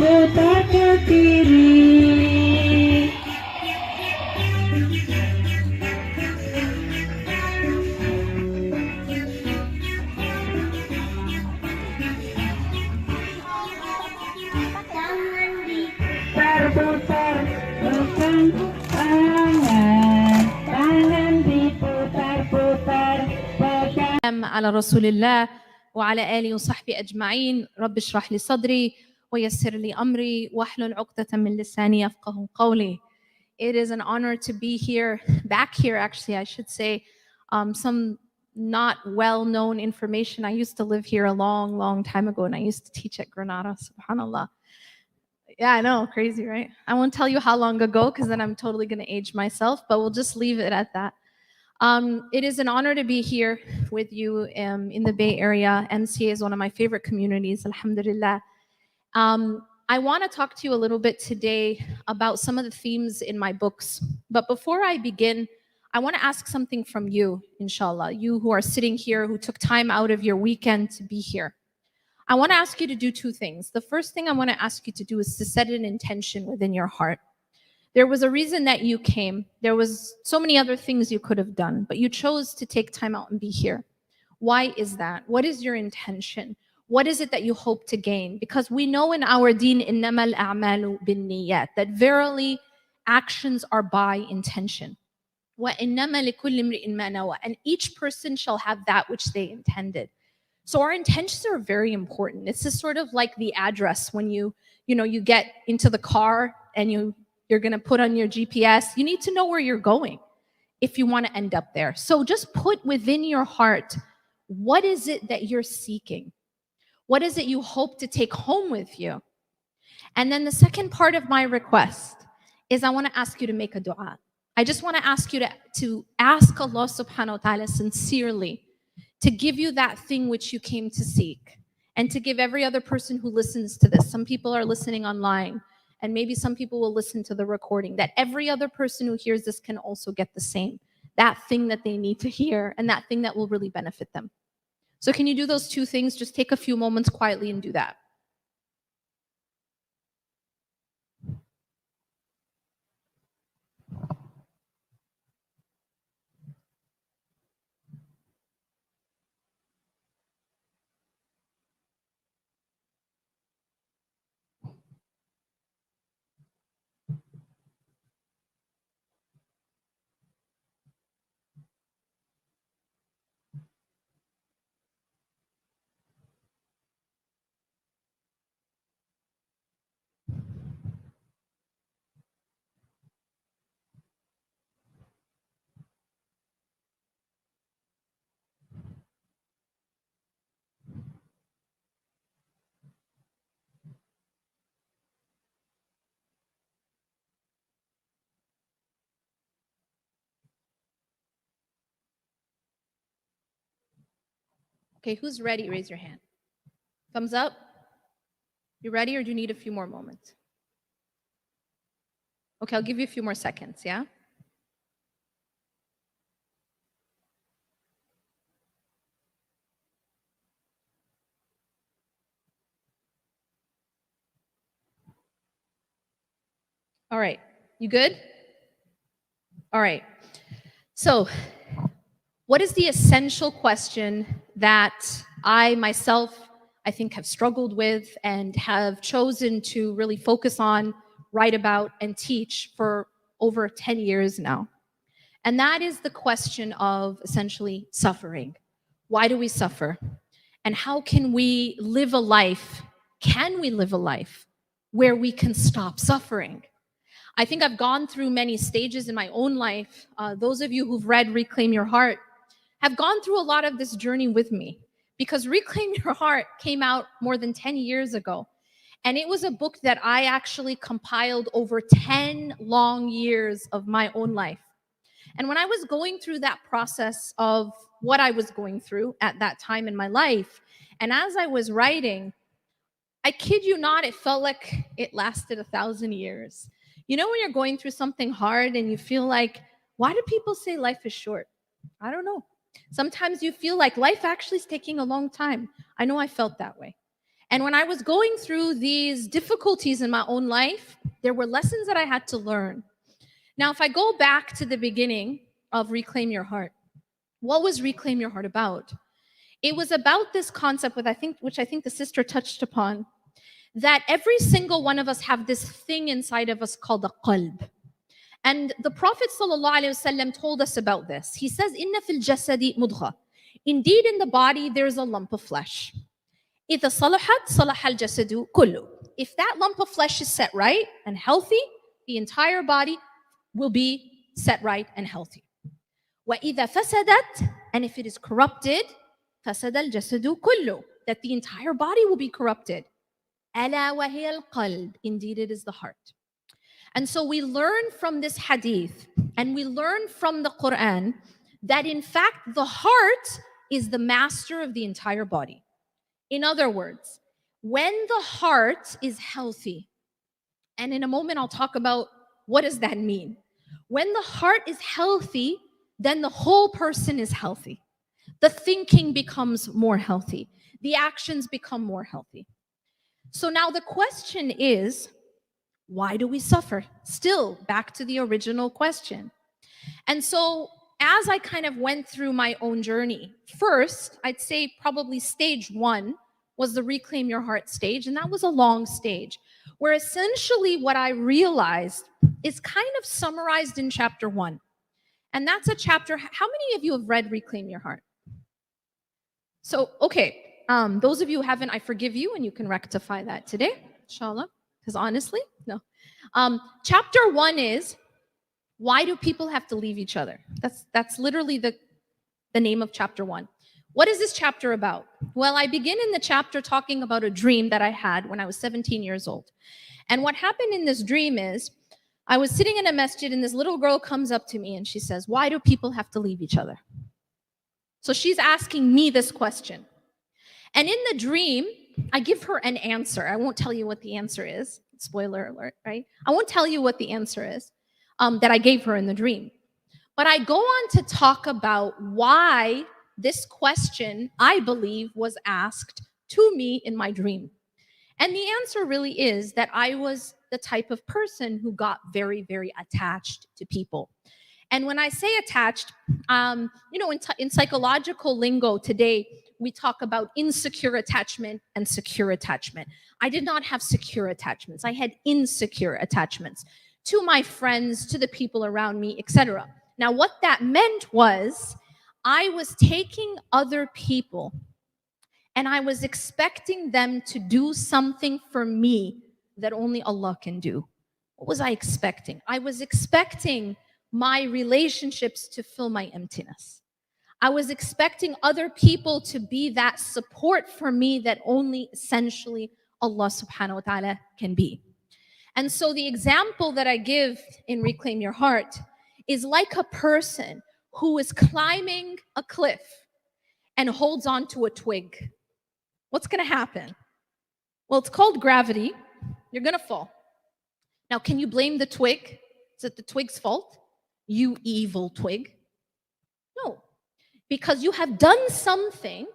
putar ke kiri. Jangan diputar-putar, bukan tangan, tangan diputar-putar, pegang. على رسول الله وعلى آله وصحبه أجمعين. رب اشرح لي صدري ويسر لي أمري واحلل عقدة من لساني يفقه قولي. It is an honor to be here, back here actually, I should say. Some not well-known information. I used to live here a long, long time ago, and I used to teach at Granada, subhanAllah. Yeah, I know, crazy, right? I won't tell you how long ago, because then I'm totally going to age myself, but we'll just leave it at that. It is an honor to be here with you in the Bay Area. MCA is one of my favorite communities, alhamdulillah. I want to talk to you a little bit today about some of the themes in my books. But before I begin, I want to ask something from you, inshallah, you who are sitting here, who took time out of your weekend to be here. I want to ask you to do two things. The first thing I want to ask you to do is to set an intention within your heart. There was a reason that you came. There was so many other things you could have done, but you chose to take time out and be here. Why is that? What is your intention? What is it that you hope to gain? Because we know in our deen, إِنَّمَا الْأَعْمَالُ بِالنِّيَّاتِ, that verily actions are by intention. وَإِنَّمَا لِكُلِّ امْرِئٍ مَا نَوَى, and each person shall have that which they intended. So our intentions are very important. This is sort of like the address when you get into the car and you're going to put on your GPS. You need to know where you're going if you want to end up there. So just put within your heart, what is it that you're seeking? What is it you hope to take home with you? And then the second part of my request is I want to ask you to make a dua. I just want to ask you to ask Allah subhanahu wa ta'ala sincerely to give you that thing which you came to seek, and to give every other person who listens to this. Some people are listening online, and maybe some people will listen to the recording, that every other person who hears this can also get the same, that thing that they need to hear, and that thing that will really benefit them. So can you do those two things? Just take a few moments quietly and do that. Okay, who's ready? Raise your hand. Thumbs up. You ready, or do you need a few more moments? Okay, I'll give you a few more seconds, yeah? All right, you good? All right, so what is the essential question that I myself, I think, have struggled with and have chosen to really focus on, write about, and teach for over 10 years now? And that is the question of essentially suffering. Why do we suffer? And how can we live a life, can we live a life where we can stop suffering? I think I've gone through many stages in my own life. Those of you who've read Reclaim Your Heart have gone through a lot of this journey with me, because Reclaim Your Heart came out more than 10 years ago. And it was a book that I actually compiled over 10 long years of my own life. And when I was going through that process of what I was going through at that time in my life, and as I was writing, I kid you not, it felt like it lasted 1,000 years. You know when you're going through something hard and you feel like, why do people say life is short? I don't know. Sometimes you feel like life actually is taking a long time. I know I felt that way. And when I was going through these difficulties in my own life, there were lessons that I had to learn. Now, if I go back to the beginning of Reclaim Your Heart, what was Reclaim Your Heart about? It was about this concept which I think the sister touched upon, that every single one of us have this thing inside of us called the qalb. And the Prophet ﷺ told us about this. He says, "Inna fil jasadi mudgha." Indeed, in the body, there's a lump of flesh. إِذَا صَلَحَتْ صَلَحَ الْجَسَدُ كُلُّ. If that lump of flesh is set right and healthy, the entire body will be set right and healthy. وَإِذَا فَسَدَتْ, and if it is corrupted, فَسَدَ الْجَسَدُ كُلُّ, that the entire body will be corrupted. أَلَا وَهِيَ الْقَلْبِ, indeed it is the heart. And so we learn from this hadith and we learn from the Quran that in fact the heart is the master of the entire body. In other words, when the heart is healthy, and in a moment I'll talk about what does that mean. When the heart is healthy, then the whole person is healthy. The thinking becomes more healthy. The actions become more healthy. So now the question is, why do we suffer? Still, back to the original question. And so as I kind of went through my own journey, first, I'd say probably stage one was the Reclaim Your Heart stage, and that was a long stage, where essentially what I realized is kind of summarized in chapter 1. And that's a chapter, how many of you have read Reclaim Your Heart? So, okay, those of you who haven't, I forgive you, and you can rectify that today, inshallah. Because honestly, no. Chapter 1 is, why do people have to leave each other? That's literally the name of chapter 1. What is this chapter about? Well, I begin in the chapter talking about a dream that I had when I was 17 years old. And what happened in this dream is, I was sitting in a masjid and this little girl comes up to me and she says, why do people have to leave each other? So she's asking me this question. And in the dream, I give her an answer. I won't tell you what the answer is. Spoiler alert, right? I won't tell you what the answer is that I gave her in the dream. But I go on to talk about why this question, I believe, was asked to me in my dream. And the answer really is that I was the type of person who got very, very attached to people. And when I say attached, in psychological lingo today, we talk about insecure attachment and secure attachment. I did not have secure attachments. I had insecure attachments to my friends, to the people around me, etc. Now, what that meant was I was taking other people and I was expecting them to do something for me that only Allah can do. What was I expecting? I was expecting my relationships to fill my emptiness. I was expecting other people to be that support for me that only essentially Allah subhanahu wa ta'ala can be. And so the example that I give in Reclaim Your Heart is like a person who is climbing a cliff and holds on to a twig. What's going to happen? Well, it's called gravity. You're going to fall. Now, can you blame the twig? Is it the twig's fault? You evil twig. No. Because you have done something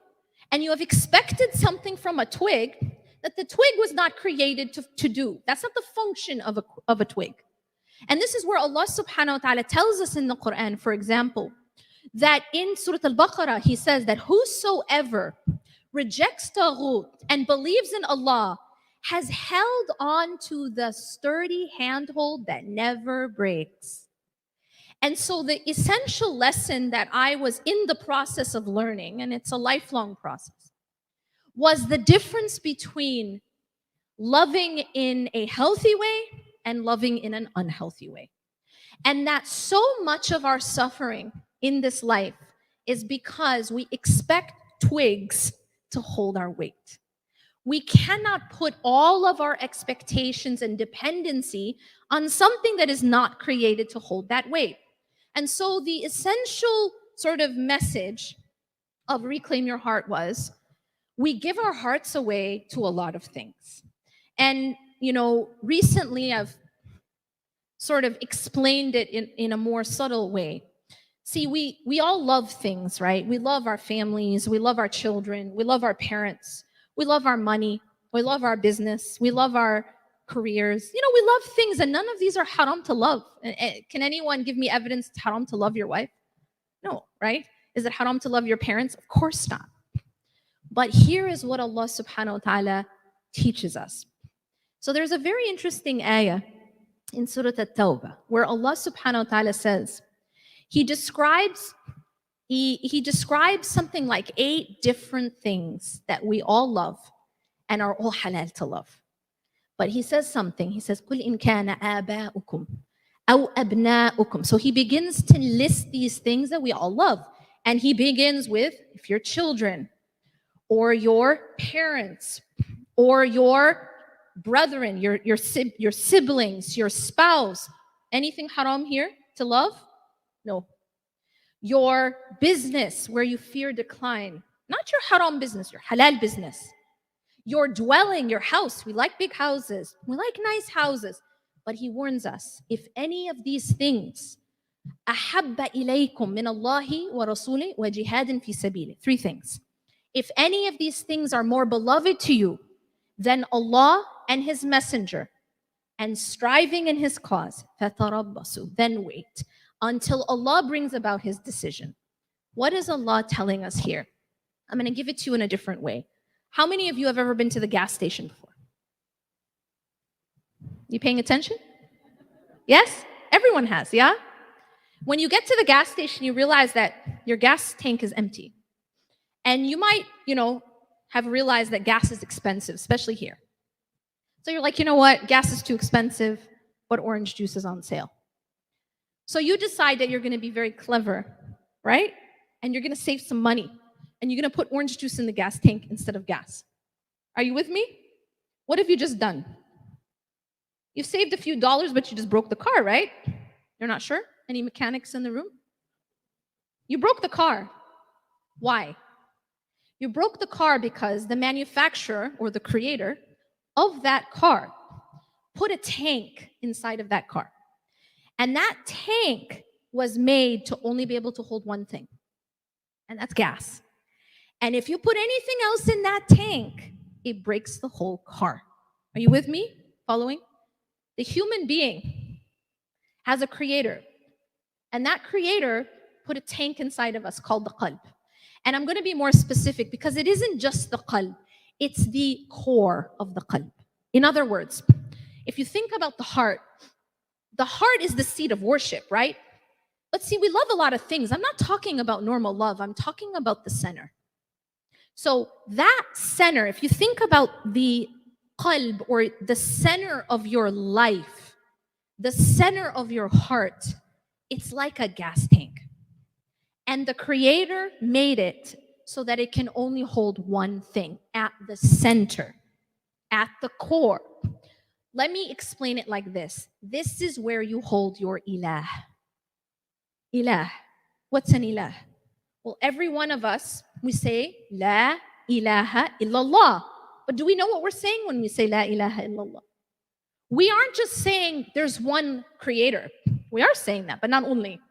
and you have expected something from a twig that the twig was not created to do. That's not the function of a twig. And this is where Allah subhanahu wa ta'ala tells us in the Quran, for example, that in Surah Al-Baqarah, He says that whosoever rejects taghut and believes in Allah has held on to the sturdy handhold that never breaks. And so the essential lesson that I was in the process of learning, and it's a lifelong process, was the difference between loving in a healthy way and loving in an unhealthy way. And that so much of our suffering in this life is because we expect twigs to hold our weight. We cannot put all of our expectations and dependency on something that is not created to hold that weight. And so the essential sort of message of Reclaim Your Heart was, we give our hearts away to a lot of things. And, recently I've sort of explained it in a more subtle way. See, we all love things, right? We love our families, we love our children, we love our parents, we love our money, We love our business. We love our careers. We love things, and none of these are haram to love. Can anyone give me evidence it's haram to love your wife? No, right? Is it haram to love your parents? Of course not. But here is what Allah subhanahu wa ta'ala teaches us. So there's a very interesting ayah in Surah At-Tawbah where Allah subhanahu wa ta'ala says, He describes something like 8 different things that we all love and are all halal to love. But He says something. He says, قُلْ إِنْ كَانَ آبَاؤُكُمْ أَوْ أَبْنَاؤُكُمْ. So He begins to list these things that we all love. And He begins with, if your children, or your parents, or your brethren, your siblings, your spouse. Anything haram here to love? No. Your business where you fear decline. Not your haram business, your halal business. Your dwelling, your house. We like big houses. We like nice houses. But He warns us, if any of these things, أَحَبَّ إِلَيْكُمْ مِنَ اللَّهِ وَرَسُولِهِ وَجِهَادٍ فِي سَبِيلِهِ. 3 things. If any of these things are more beloved to you than Allah and His Messenger and striving in His cause, فَتَرَبَّصُوا, then wait until Allah brings about His decision. What is Allah telling us here? I'm going to give it to you in a different way. How many of you have ever been to the gas station before? You paying attention? Yes? Everyone has, yeah? When you get to the gas station, you realize that your gas tank is empty. And you might, have realized that gas is expensive, especially here. So you're like, you know what? Gas is too expensive, but orange juice is on sale. So you decide that you're going to be very clever, right? And you're going to save some money. And you're going to put orange juice in the gas tank instead of gas. Are you with me? What have you just done? You've saved a few dollars, but you just broke the car, right? You're not sure? Any mechanics in the room? You broke the car. Why? You broke the car because the manufacturer or the creator of that car put a tank inside of that car. And that tank was made to only be able to hold one thing, and that's gas. And if you put anything else in that tank, it breaks the whole car. Are you with me? Following? The human being has a creator, and that creator put a tank inside of us called the qalb. And I'm going to be more specific because it isn't just the qalb, it's the core of the qalb. In other words, if you think about the heart is the seat of worship, right? But see, we love a lot of things. I'm not talking about normal love. I'm talking about the center. So that center, if you think about the qalb, or the center of your life, the center of your heart, it's like a gas tank. And the Creator made it so that it can only hold one thing at the center, at the core. Let me explain it like this. This is where you hold your ilah. Ilah. What's an ilah? Well, every one of us, we say, La ilaha illallah. But do we know what we're saying when we say La ilaha illallah? We aren't just saying there's one creator. We are saying that, but not only.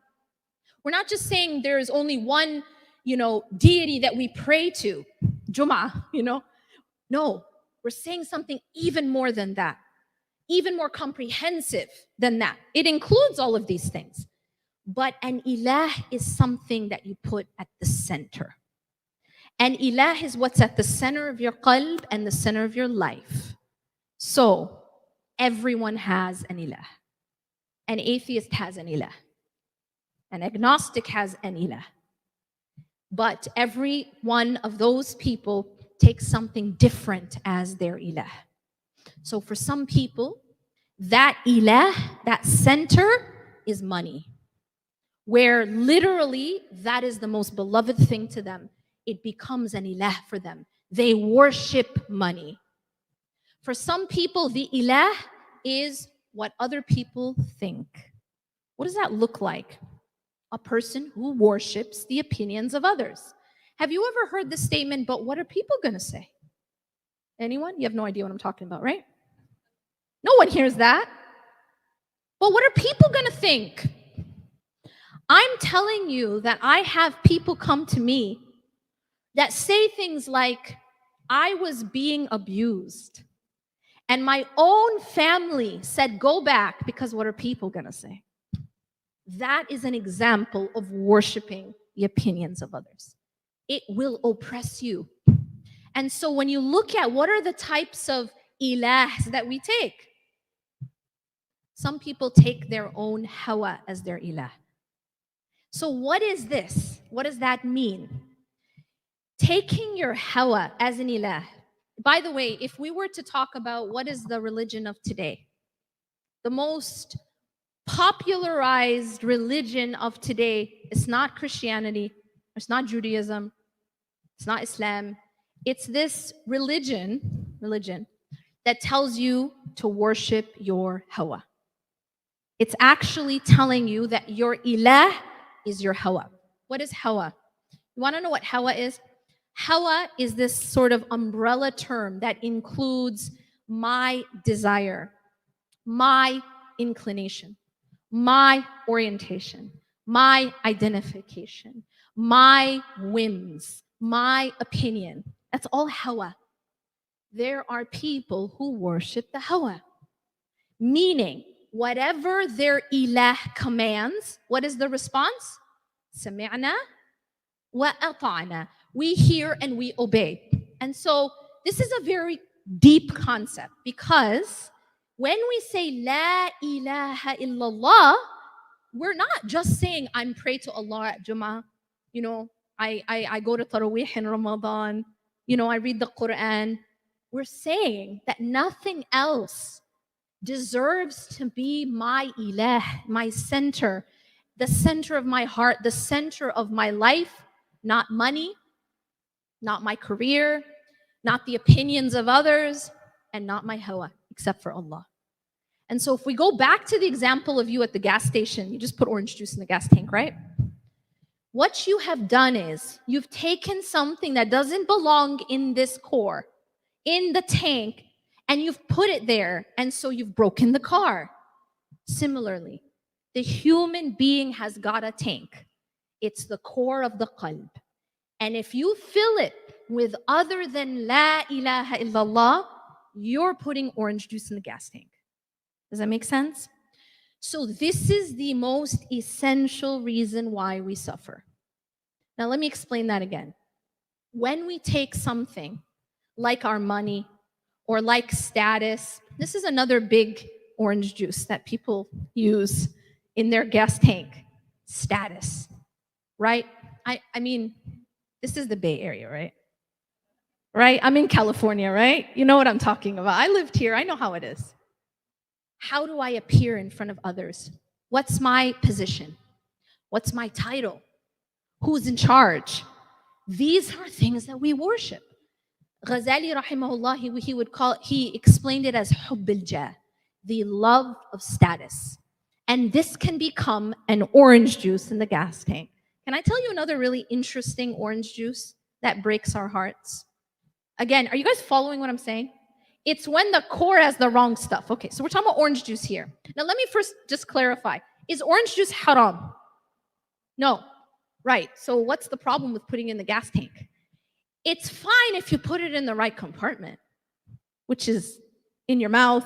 We're not just saying there is only one, deity that we pray to, Jum'ah, No, we're saying something even more than that, even more comprehensive than that. It includes all of these things. But an ilah is something that you put at the center. An ilah is what's at the center of your qalb and the center of your life. So, everyone has an ilah. An atheist has an ilah. An agnostic has an ilah. But every one of those people takes something different as their ilah. So for some people, that ilah, that center, is money. Where literally that is the most beloved thing to them. It becomes an ilah for them. They worship money. For some people, the ilah is what other people think. What does that look like? A person who worships the opinions of others. Have you ever heard the statement, but what are people going to say? Anyone? You have no idea what I'm talking about, right? No one hears that. But what are people going to think? I'm telling you that I have people come to me that say things like, I was being abused. And my own family said, go back, because what are people going to say? That is an example of worshiping the opinions of others. It will oppress you. And so when you look at what are the types of ilahs that we take, some people take their own hawa as their ilah. So what is this? What does that mean? Taking your hawa as an ilah. By the way, if we were to talk about what is the religion of today, the most popularized religion of today is not Christianity, it's not Judaism, it's not Islam. It's this religion that tells you to worship your hawa. It's actually telling you that your ilah is your hawa. What is hawa? You want to know what hawa is? Hawa is this sort of umbrella term that includes my desire, my inclination, my orientation, my identification, my whims, my opinion. That's all hawa. There are people who worship the hawa, meaning whatever their ilah commands, what is the response? Sami'na wa ata'na. We hear and we obey. And so this is a very deep concept, because when we say La ilaha illallah, we're not just saying I'm pray to Allah at Jummah, I go to Taraweeh in Ramadan, I read the Quran. We're saying that nothing else deserves to be my ilah, my center, the center of my heart, the center of my life, not money, not my career, not the opinions of others, and not my hawa, except for Allah. And so if we go back to the example of you at the gas station, you just put orange juice in the gas tank, right? What you have done is you've taken something that doesn't belong in this core, in the tank, and you've put it there, and so you've broken the car. Similarly, the human being has got a tank. It's the core of the qalb. And if you fill it with other than La ilaha illallah, you're putting orange juice in the gas tank. Does that make sense? So this is the most essential reason why we suffer. Now let me explain that again. When we take something like our money or like status, this is another big orange juice that people use in their gas tank. Status, right? I mean, this is the Bay Area, right? Right? I'm in California, right? You know what I'm talking about. I lived here. I know how it is. How do I appear in front of others? What's my position? What's my title? Who's in charge? These are things that we worship. Ghazali rahimahullah, he explained it as hubb al-jah, the love of status. And this can become an orange juice in the gas tank. Can I tell you another really interesting orange juice that breaks our hearts? Again, are you guys following what I'm saying? It's when the core has the wrong stuff. Okay, so we're talking about orange juice here. Now let me first just clarify. Is orange juice haram? No. Right, so what's the problem with putting it in the gas tank? It's fine if you put it in the right compartment, which is in your mouth,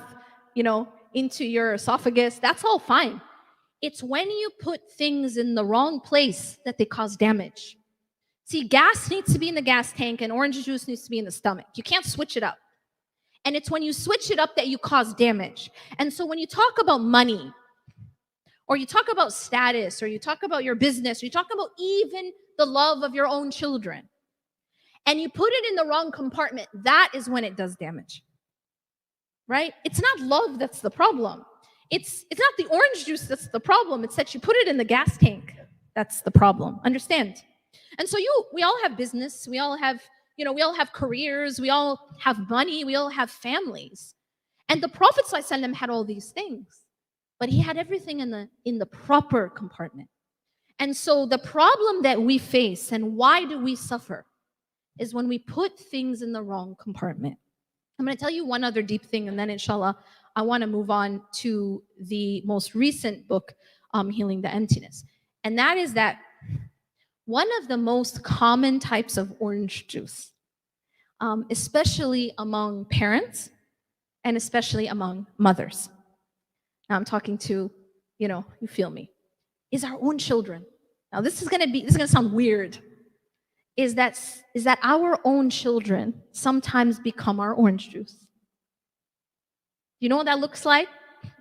into your esophagus. That's all fine. It's when you put things in the wrong place that they cause damage. See, gas needs to be in the gas tank and orange juice needs to be in the stomach. You can't switch it up. And it's when you switch it up that you cause damage. And so when you talk about money, or you talk about status, or you talk about your business, or you talk about even the love of your own children, and you put it in the wrong compartment, that is when it does damage. Right? It's not love that's the problem. It's not the orange juice that's the problem. It's that you put it in the gas tank. That's the problem. Understand? And so we all have business. We all have, we all have careers. We all have money. We all have families. And the Prophet ﷺ had all these things, but he had everything in the proper compartment. And so the problem that we face, and why do we suffer, is when we put things in the wrong compartment. I'm going to tell you one other deep thing, and then inshallah, I want to move on to the most recent book, Healing the Emptiness. And that is that one of the most common types of orange juice especially among parents and especially among mothers. Now I'm talking to, you feel me, is our own children. Now this is gonna sound weird. Is that our own children sometimes become our orange juice. You know what that looks like?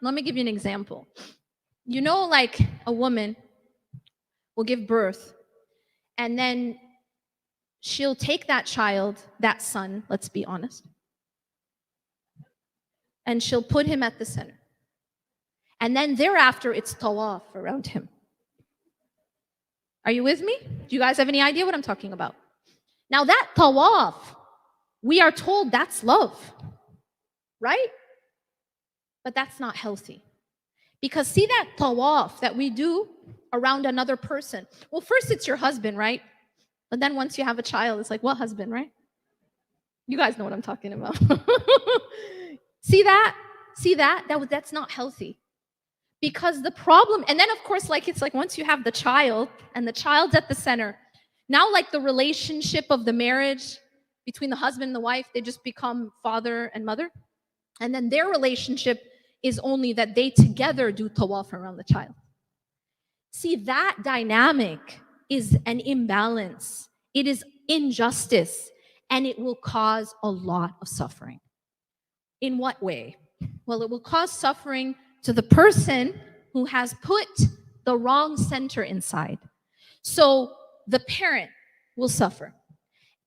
Let me give you an example. Like a woman will give birth, and then she'll take that child, that son, let's be honest, and she'll put him at the center. And then thereafter, it's tawaf around him. Are you with me? Do you guys have any idea what I'm talking about? Now that tawaf, we are told that's love, right? But that's not healthy. Because see that tawaf that we do around another person. Well, first it's your husband, right? But then once you have a child, it's like, what husband, right? You guys know what I'm talking about. See that? That's not healthy. Because the problem, and then of course, it's like once you have the child and the child's at the center, now like the relationship of the marriage between the husband and the wife, they just become father and mother. And then their relationship is only that they together do tawaf around the child. See, that dynamic is an imbalance. It is injustice, and it will cause a lot of suffering. In what way? Well, it will cause suffering to the person who has put the wrong center inside. So the parent will suffer.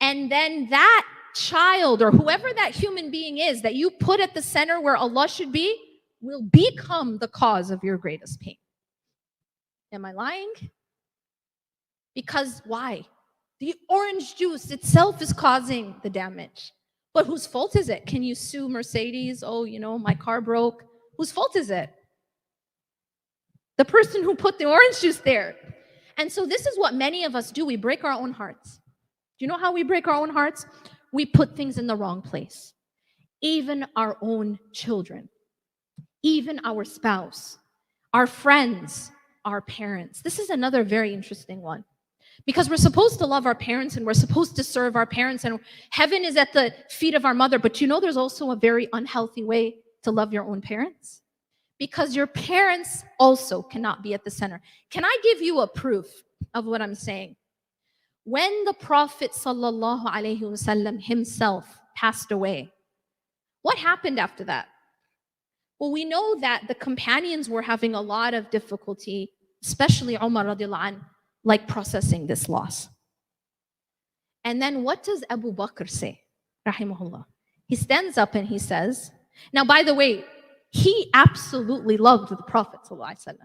And then that child or whoever that human being is that you put at the center where Allah should be will become the cause of your greatest pain. Am I lying? Because why? The orange juice itself is causing the damage. But whose fault is it? Can you sue Mercedes? Oh, my car broke. Whose fault is it? The person who put the orange juice there. And so this is what many of us do. We break our own hearts. Do you know how we break our own hearts? We put things in the wrong place. Even our own children, even our spouse, our friends, our parents. This is another very interesting one. Because we're supposed to love our parents and we're supposed to serve our parents and heaven is at the feet of our mother. But there's also a very unhealthy way to love your own parents. Because your parents also cannot be at the center. Can I give you a proof of what I'm saying? When the Prophet ﷺ himself passed away, what happened after that? Well, we know that the companions were having a lot of difficulty, especially Umar radiallahu anh, processing this loss. And then what does Abu Bakr say? Rahimahullah. He stands up and he says, now by the way, he absolutely loved the Prophet ﷺ.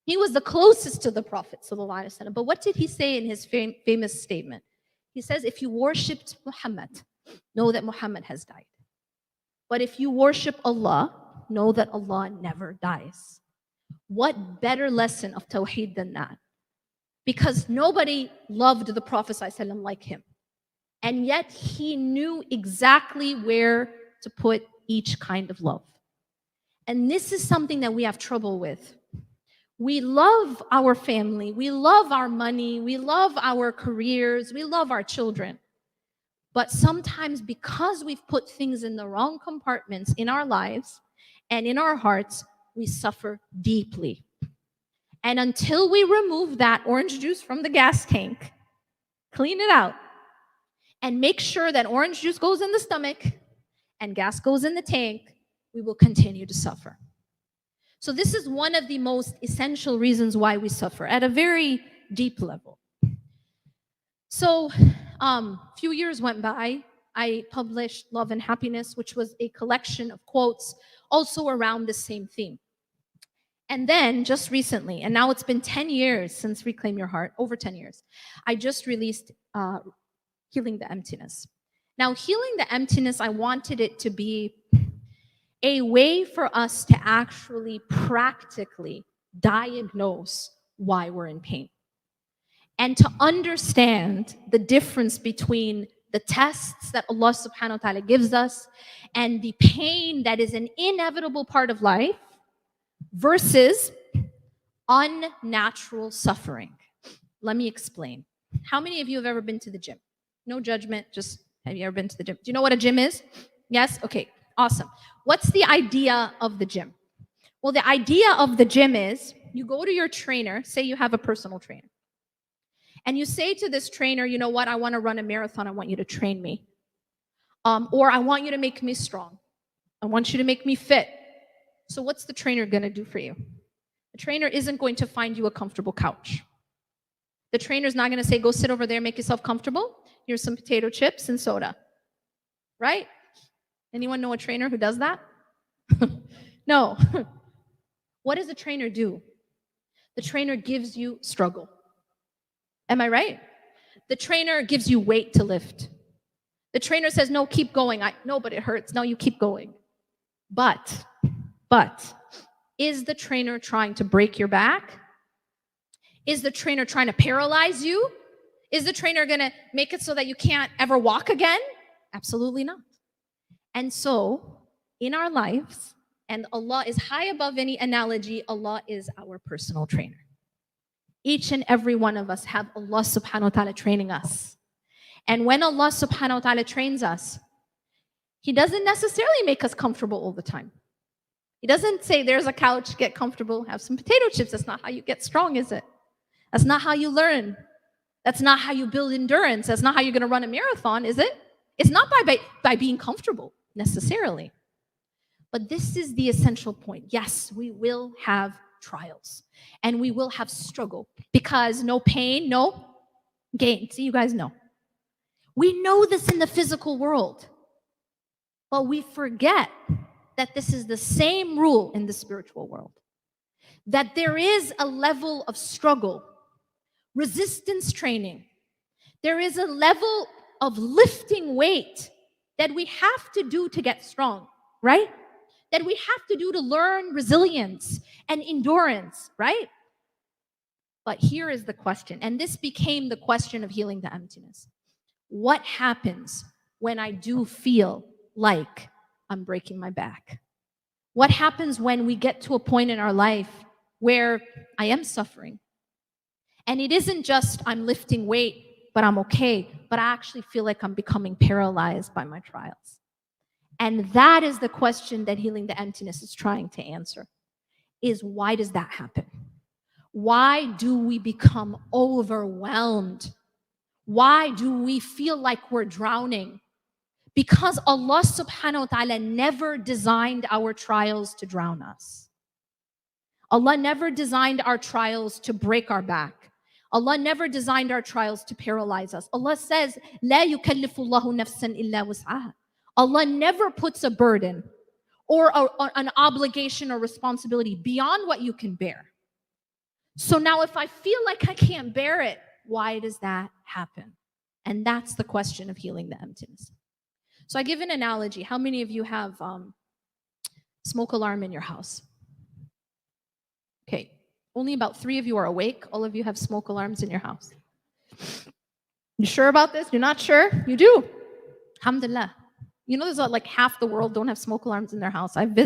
He was the closest to the Prophet ﷺ. But what did he say in his famous statement? He says, if you worshipped Muhammad, know that Muhammad has died. But if you worship Allah, know that Allah never dies. What better lesson of Tawheed than that? Because nobody loved the Prophet ﷺ like him. And yet he knew exactly where to put each kind of love. And this is something that we have trouble with. We love our family, we love our money, we love our careers, we love our children. But sometimes because we've put things in the wrong compartments in our lives and in our hearts, we suffer deeply. And until we remove that orange juice from the gas tank, clean it out, and make sure that orange juice goes in the stomach and gas goes in the tank, we will continue to suffer. So this is one of the most essential reasons why we suffer at a very deep level. So a few years went by. I published Love and Happiness, which was a collection of quotes also around the same theme. And then just recently, and now it's been 10 years since Reclaim Your Heart, over 10 years, I just released Healing the Emptiness. Now, Healing the Emptiness, I wanted it to be a way for us to actually practically diagnose why we're in pain and to understand the difference between the tests that Allah subhanahu wa ta'ala gives us and the pain that is an inevitable part of life versus unnatural suffering. Let me explain. How many of you have ever been to the gym? No judgment, just Have you ever been to the gym? Do you know what a gym is? Yes? Okay, awesome. What's the idea of the gym? Well, the idea of the gym is you go to your trainer, say you have a personal trainer, and you say to this trainer, you know what, I want to run a marathon, I want you to train me. Or I want you to make me strong. I want you to make me fit. So what's the trainer going to do for you? The trainer isn't going to find you a comfortable couch. The trainer's not going to say, go sit over there, make yourself comfortable. Here's some potato chips and soda. Right? Anyone know a trainer who does that? No. What does a trainer do? The trainer gives you struggle. Am I right? The trainer gives you weight to lift. The trainer says, no, keep going. No, but it hurts. No, you keep going. But, is the trainer trying to break your back? Is the trainer trying to paralyze you? Is the trainer going to make it so that you can't ever walk again? Absolutely not. And so, in our lives, and Allah is high above any analogy, Allah is our personal trainer. Each and every one of us have Allah subhanahu wa ta'ala training us. And when Allah subhanahu wa ta'ala trains us, He doesn't necessarily make us comfortable all the time. He doesn't say, there's a couch, get comfortable, have some potato chips. That's not how you get strong, is it? That's not how you learn. That's not how you build endurance. That's not how you're going to run a marathon, is it? It's not by being comfortable, necessarily. But this is the essential point. Yes, we will have trials. And we will have struggle. Because no pain, no gain. See, you guys know. We know this in the physical world. But we forget that this is the same rule in the spiritual world. That there is a level of struggle, resistance training. There is a level of lifting weight that we have to do to get strong, right? That we have to do to learn resilience and endurance, right? But here is the question, and this became the question of healing the emptiness. What happens when I do feel like I'm breaking my back? What happens when we get to a point in our life where I am suffering? And it isn't just I'm lifting weight, but I'm okay, but I actually feel like I'm becoming paralyzed by my trials. And that is the question that Healing the Emptiness is trying to answer, is why does that happen? Why do we become overwhelmed? Why do we feel like we're drowning? Because Allah subhanahu wa ta'ala never designed our trials to drown us. Allah never designed our trials to break our back. Allah never designed our trials to paralyze us. Allah says, لا يكلف الله نفسا إلا وسعها. Allah never puts a burden or an obligation or responsibility beyond what you can bear. So now if I feel like I can't bear it, why does that happen? And that's the question of healing the emptiness. So I give an analogy. How many of you have smoke alarm in your house? Okay, only about 3 of you are awake. All of you have smoke alarms in your house. You sure about this? You're not sure? You do. Alhamdulillah. You know, there's like half the world don't have smoke alarms in their house. I've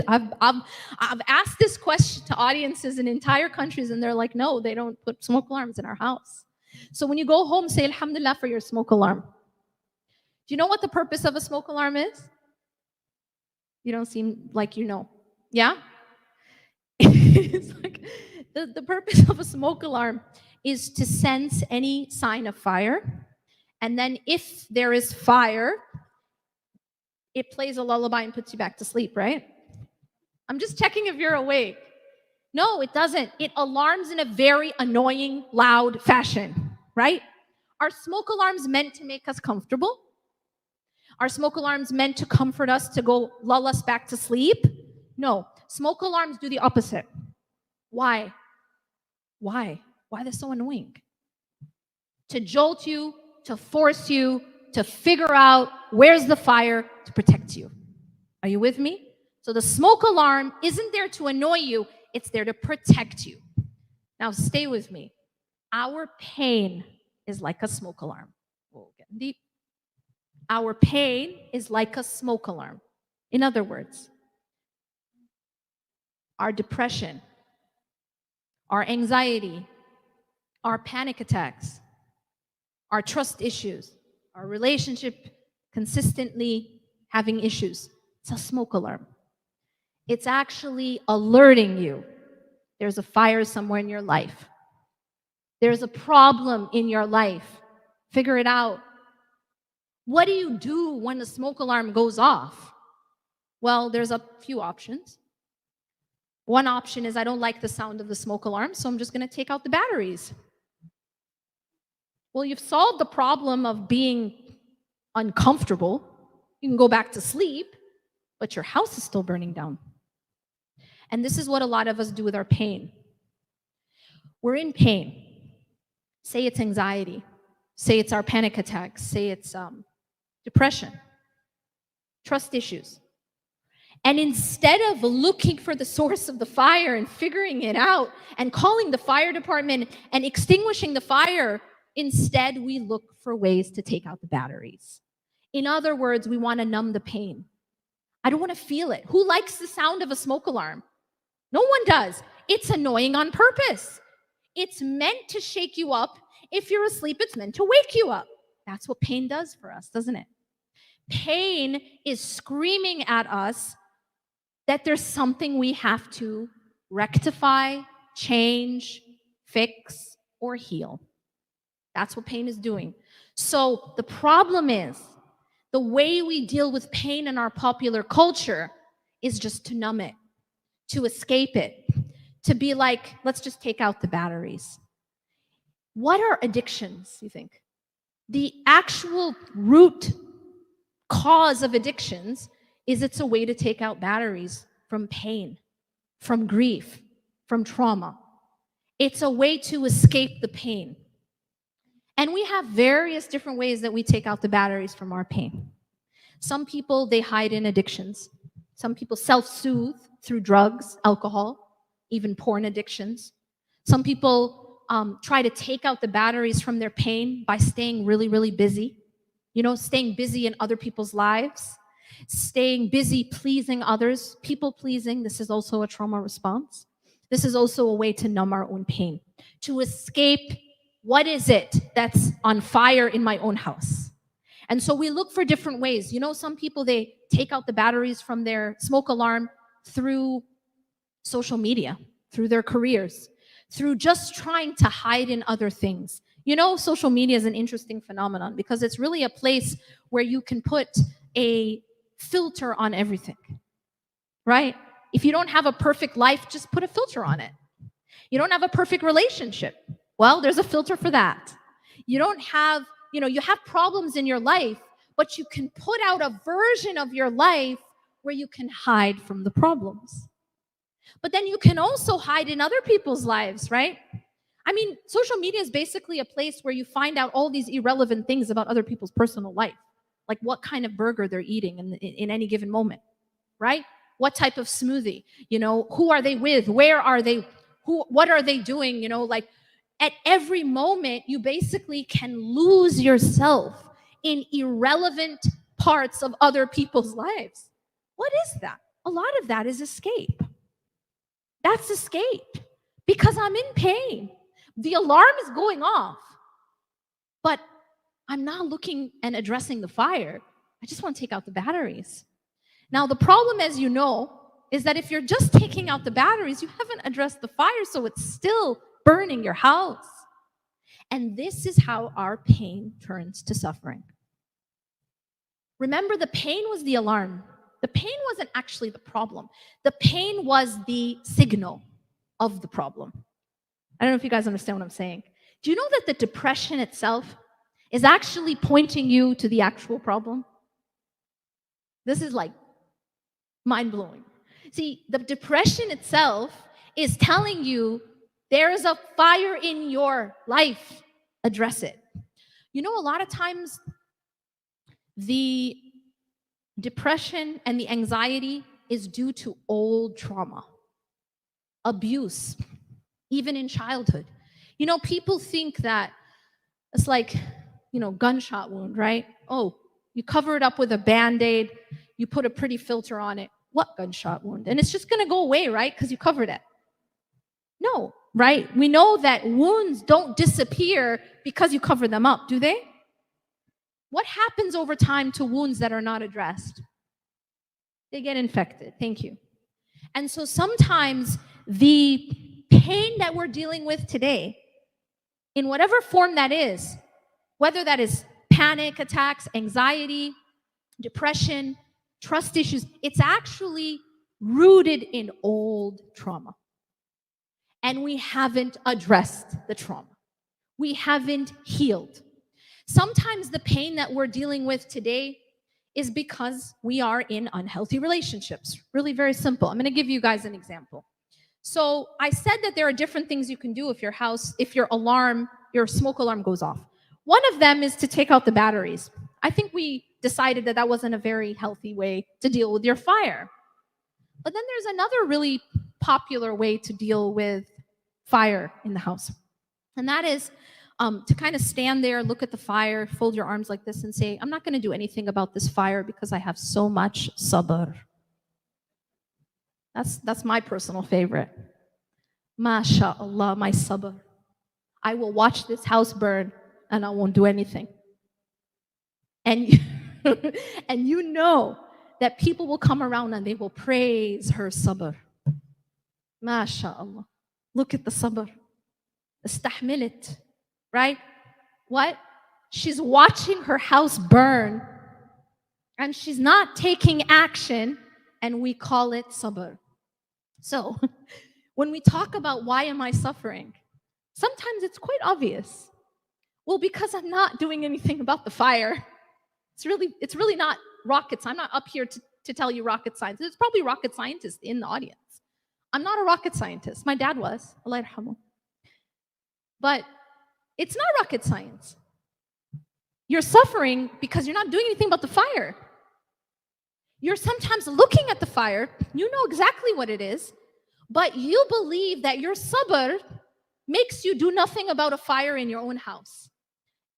asked this question to audiences in entire countries, and they're like, no, they don't put smoke alarms in our house. So when you go home, say Alhamdulillah for your smoke alarm. Do you know what the purpose of a smoke alarm is? You don't seem like you know. Yeah? It's like the purpose of a smoke alarm is to sense any sign of fire. And then if there is fire, it plays a lullaby and puts you back to sleep, right? I'm just checking if you're awake. No, it doesn't. It alarms in a very annoying, loud fashion, right? Are smoke alarms meant to make us comfortable? Are smoke alarms meant to comfort us, to go lull us back to sleep? No. Smoke alarms do the opposite. Why? Why? Why are they so annoying? To jolt you, to force you, to figure out where's the fire, to protect you. Are you with me? So the smoke alarm isn't there to annoy you, it's there to protect you. Now stay with me. Our pain is like a smoke alarm. We'll get deep. Our pain is like a smoke alarm. In other words, our depression, our anxiety, our panic attacks, our trust issues, our relationship consistently having issues. It's a smoke alarm. It's actually alerting you. There's a fire somewhere in your life. There's a problem in your life. Figure it out. What do you do when the smoke alarm goes off? Well, there's a few options. One option is I don't like the sound of the smoke alarm, so I'm just going to take out the batteries. Well, you've solved the problem of being uncomfortable. You can go back to sleep, but your house is still burning down. And this is what a lot of us do with our pain. We're in pain. Say it's anxiety. Say it's our panic attacks. Say it's depression, trust issues. And instead of looking for the source of the fire and figuring it out and calling the fire department and extinguishing the fire, instead we look for ways to take out the batteries. In other words, we want to numb the pain. I don't want to feel it. Who likes the sound of a smoke alarm? No one does. It's annoying on purpose. It's meant to shake you up. If you're asleep, it's meant to wake you up. That's what pain does for us, doesn't it? Pain is screaming at us that there's something we have to rectify, change, fix, or heal. That's what pain is doing. So the problem is, the way we deal with pain in our popular culture is just to numb it, to escape it, to be like, let's just take out the batteries. What are addictions, you think? The actual root cause of addictions is it's a way to take out batteries from pain, from grief, from trauma. It's a way to escape the pain. And we have various different ways that we take out the batteries from our pain. Some people, they hide in addictions. Some people self-soothe through drugs, alcohol, even porn addictions. Some people try to take out the batteries from their pain by staying really, really busy. You know, staying busy in other people's lives, staying busy pleasing others, people pleasing. This is also a trauma response. This is also a way to numb our own pain, to escape what is it that's on fire in my own house. And so we look for different ways. You know, some people, they take out the batteries from their smoke alarm through social media, through their careers, through just trying to hide in other things. You know, social media is an interesting phenomenon because it's really a place where you can put a filter on everything, right? If you don't have a perfect life, just put a filter on it. You don't have a perfect relationship. Well, there's a filter for that. You don't have, you know, you have problems in your life, but you can put out a version of your life where you can hide from the problems. But then you can also hide in other people's lives, right? I mean, social media is basically a place where you find out all these irrelevant things about other people's personal life, like what kind of burger they're eating in any given moment, right? What type of smoothie, you know, who are they with? Where are they? What are they doing? You know, like at every moment, you basically can lose yourself in irrelevant parts of other people's lives. What is that? A lot of that is escape. That's escape because I'm in pain. The alarm is going off, but I'm not looking and addressing the fire. I just want to take out the batteries. Now, the problem, as you know, is that if you're just taking out the batteries, you haven't addressed the fire, so it's still burning your house. And this is how our pain turns to suffering. Remember, the pain was the alarm. The pain wasn't actually the problem. The pain was the signal of the problem. I don't know if you guys understand what I'm saying. Do you know that the depression itself is actually pointing you to the actual problem? This is like mind-blowing. See, the depression itself is telling you there is a fire in your life. Address it. You know, a lot of times the depression and the anxiety is due to old trauma, abuse, even in childhood. You know, people think that it's like, you know, gunshot wound, right? Oh, you cover it up with a Band-Aid, you put a pretty filter on it. What gunshot wound? And it's just going to go away, right? Because you covered it. No, right? We know that wounds don't disappear because you cover them up, do they? What happens over time to wounds that are not addressed? They get infected. Thank you. And so sometimes the pain that we're dealing with today, in whatever form that is, whether that is panic attacks, anxiety, depression, trust issues, it's actually rooted in old trauma. And we haven't addressed the trauma. We haven't healed. Sometimes the pain that we're dealing with today is because we are in unhealthy relationships. Really very simple. I'm going to give you guys an example. So I said that there are different things you can do if your smoke alarm goes off. One of them is to take out the batteries. I think we decided that that wasn't a very healthy way to deal with your fire. But then there's another really popular way to deal with fire in the house. And that is to kind of stand there, look at the fire, fold your arms like this and say, I'm not going to do anything about this fire because I have so much sabr. That's my personal favorite. MashaAllah, my sabr. I will watch this house burn and I won't do anything. And and you know that people will come around and they will praise her sabr. MashaAllah. Look at the sabr. Istahmilit. Right? What? She's watching her house burn and she's not taking action, and we call it sabr. So when we talk about why am I suffering, sometimes it's quite obvious. Well, because I'm not doing anything about the fire. It's really not rocket science. I'm not up here to tell you rocket science. There's probably rocket scientists in the audience. I'm not a rocket scientist. My dad was, Allah yarhamu. But it's not rocket science. You're suffering because you're not doing anything about the fire. You're sometimes looking at the fire, you know exactly what it is, but you believe that your sabr makes you do nothing about a fire in your own house.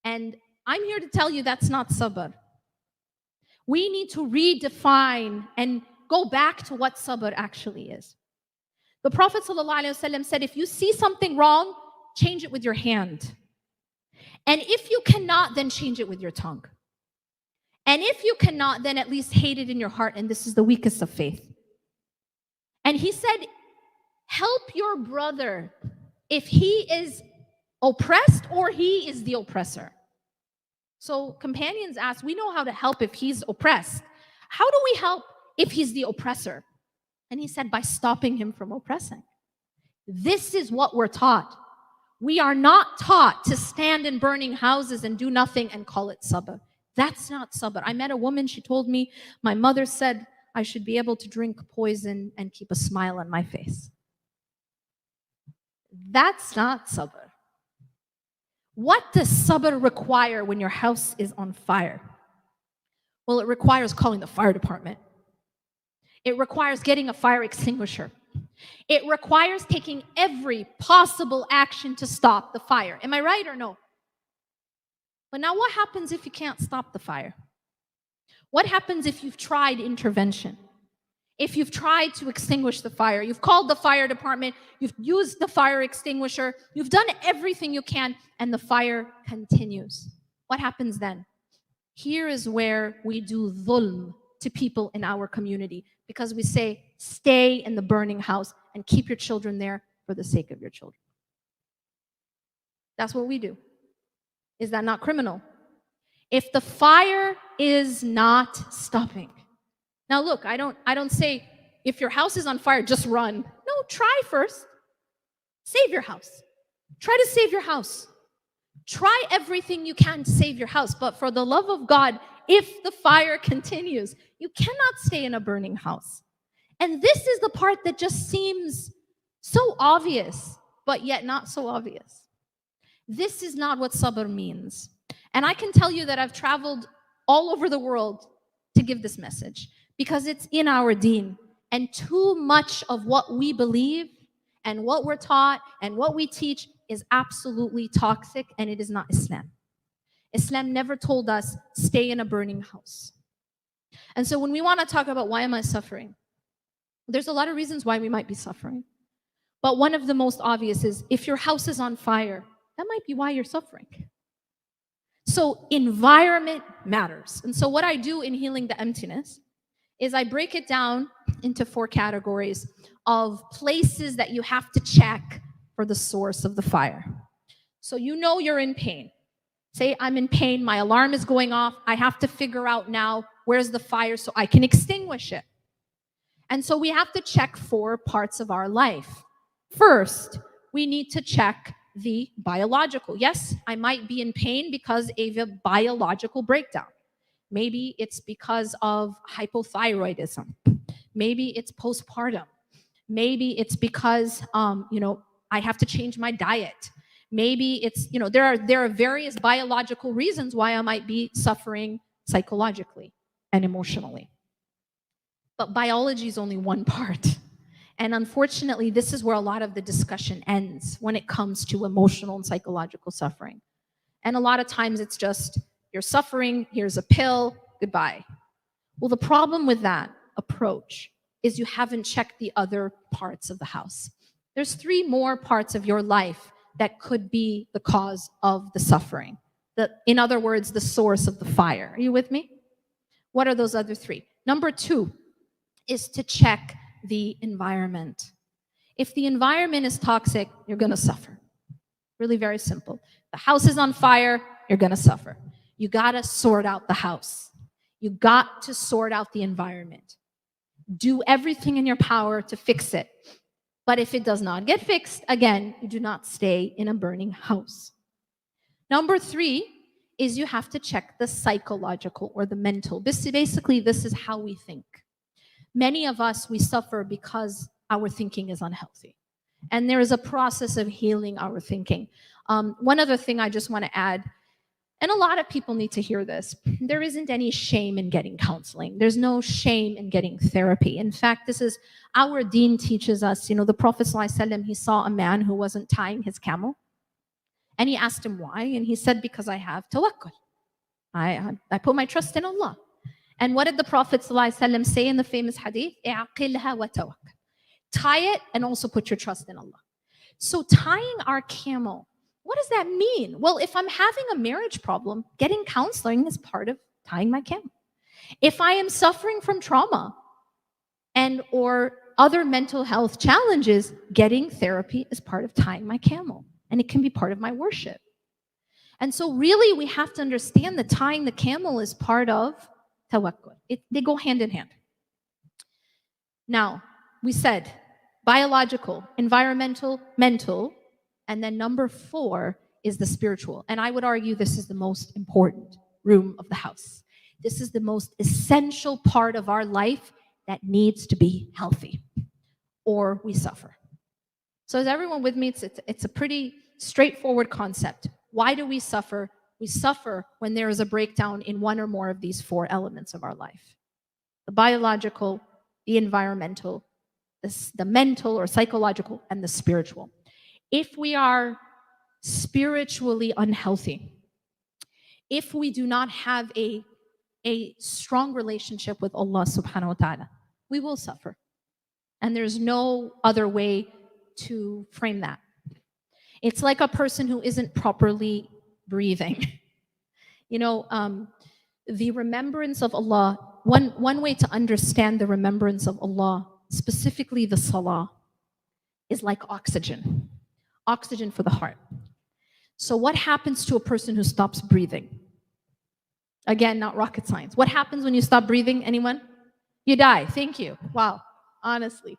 And I'm here to tell you that's not sabr. We need to redefine and go back to what sabr actually is. The Prophet ﷺ said, if you see something wrong, change it with your hand. And if you cannot, then change it with your tongue. And if you cannot, then at least hate it in your heart. And this is the weakest of faith. And he said, help your brother if he is oppressed or he is the oppressor. So companions asked, we know how to help if he's oppressed. How do we help if he's the oppressor? And he said, by stopping him from oppressing. This is what we're taught. We are not taught to stand in burning houses and do nothing and call it sabr. That's not sabr. I met a woman, she told me, my mother said I should be able to drink poison and keep a smile on my face. That's not sabr. What does sabr require when your house is on fire? Well, it requires calling the fire department. It requires getting a fire extinguisher. It requires taking every possible action to stop the fire. Am I right or no? But now what happens if you can't stop the fire? What happens if you've tried intervention? If you've tried to extinguish the fire, you've called the fire department, you've used the fire extinguisher, you've done everything you can, and the fire continues. What happens then? Here is where we do dhulm to people in our community, because we say, stay in the burning house and keep your children there for the sake of your children. That's what we do. Is that not criminal? If the fire is not stopping. Now look, I don't say, if your house is on fire, just run. No, try first. Save your house. Try to save your house. Try everything you can to save your house. But for the love of God, if the fire continues, you cannot stay in a burning house. And this is the part that just seems so obvious, but yet not so obvious. This is not what sabr means. And I can tell you that I've traveled all over the world to give this message because it's in our deen. And too much of what we believe and what we're taught and what we teach is absolutely toxic, and it is not Islam. Islam never told us, stay in a burning house. And so when we want to talk about why am I suffering, there's a lot of reasons why we might be suffering. But one of the most obvious is if your house is on fire, that might be why you're suffering. So environment matters. And so what I do in healing the emptiness is I break it down into 4 categories of places that you have to check for the source of the fire. So you know you're in pain. Say I'm in pain, my alarm is going off. I have to figure out now where's the fire so I can extinguish it. And so we have to check 4 parts of our life. First, we need to check the biological. Yes, I might be in pain because of a biological breakdown. Maybe it's because of hypothyroidism. Maybe it's postpartum. Maybe it's because, I have to change my diet. Maybe it's, there are various biological reasons why I might be suffering psychologically and emotionally. But biology is only one part. And unfortunately, this is where a lot of the discussion ends when it comes to emotional and psychological suffering. And a lot of times it's just, you're suffering, here's a pill, goodbye. Well, the problem with that approach is you haven't checked the other parts of the house. There's 3 more parts of your life that could be the cause of the suffering. In other words, the source of the fire. Are you with me? What are those other 3? Number 2 is to check the environment. If the environment is toxic, you're going to suffer. Really very simple. The house is on fire, you're going to suffer. You got to sort out the house. You got to sort out the environment. Do everything in your power to fix it. But if it does not get fixed, again, you do not stay in a burning house. Number 3 is you have to check the psychological or the mental. This is how we think. Many of us, we suffer because our thinking is unhealthy. And there is a process of healing our thinking. One other thing I just want to add, and a lot of people need to hear this, there isn't any shame in getting counseling. There's no shame in getting therapy. In fact, this is, our deen teaches us, the Prophet ﷺ, he saw a man who wasn't tying his camel. And he asked him why, and he said, because I have tawakkul. I put my trust in Allah. And what did the Prophet ﷺ say in the famous hadith? "I'aqilha wa tawakkal." Tie it and also put your trust in Allah. So tying our camel, what does that mean? Well, if I'm having a marriage problem, getting counseling is part of tying my camel. If I am suffering from trauma and or other mental health challenges, getting therapy is part of tying my camel. And it can be part of my worship. And so really we have to understand that tying the camel is part of tawakkul. They go hand in hand. Now, we said biological, environmental, mental, and then number 4 is the spiritual. And I would argue this is the most important room of the house. This is the most essential part of our life that needs to be healthy, or we suffer. So is everyone with me? It's a pretty straightforward concept. Why do we suffer? We suffer when there is a breakdown in one or more of these 4 elements of our life. The biological, the environmental, the mental or psychological, and the spiritual. If we are spiritually unhealthy, if we do not have a strong relationship with Allah subhanahu wa ta'ala, we will suffer. And there's no other way to frame that. It's like a person who isn't properly breathing. The remembrance of Allah, one way to understand the remembrance of Allah, specifically the salah, is like oxygen. Oxygen for the heart. So what happens to a person who stops breathing? Again, not rocket science. What happens when you stop breathing? Anyone? You die. Thank you. Wow. Honestly.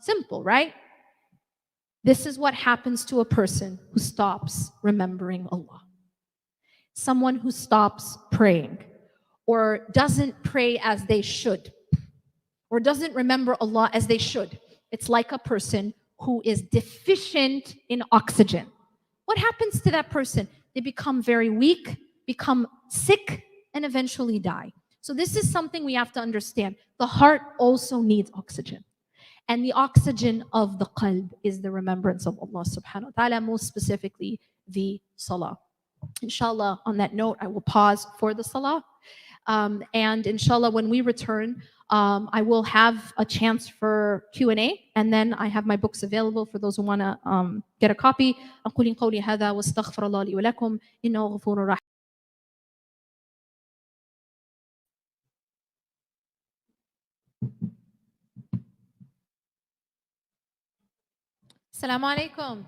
Simple, right? This is what happens to a person who stops remembering Allah. Someone who stops praying or doesn't pray as they should or doesn't remember Allah as they should. It's like a person who is deficient in oxygen. What happens to that person? They become very weak, become sick, and eventually die. So this is something we have to understand. The heart also needs oxygen. And the oxygen of the qalb is the remembrance of Allah subhanahu wa ta'ala, most specifically the salah. Inshallah, on that note, I will pause for the salah. And inshallah, when we return, I will have a chance for Q&A, and then I have my books available for those who want to get a copy. أقول قولي هذا واستغفر الله لي ولكم إنه غفور رحيم. السلام عليكم.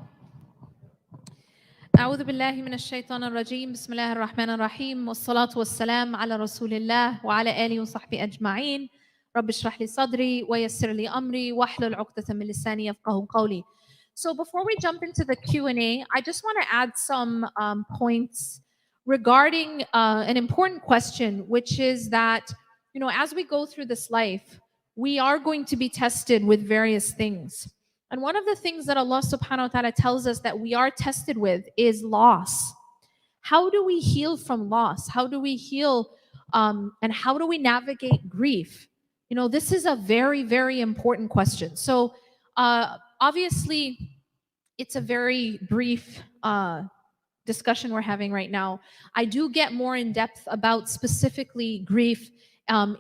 أعوذ بالله من الشيطان الرجيم. بسم الله الرحمن الرحيم، والصلاة والسلام على رسول الله وعلى آله وصحبه أجمعين. رب اشرح لي صدري ويسر لي أمري واحلل عقدة من لساني يفقهوا قولي. So before we jump into the Q&A, I just want to add some points regarding an important question, which is that, you know, as we go through this life, we are going to be tested with various things. And one of the things that Allah subhanahu wa ta'ala tells us that we are tested with is loss. How do we heal from loss? How do we heal and how do we navigate grief? You know, this is a very, very important question. So obviously, it's a very brief discussion we're having right now. I do get more in depth about specifically grief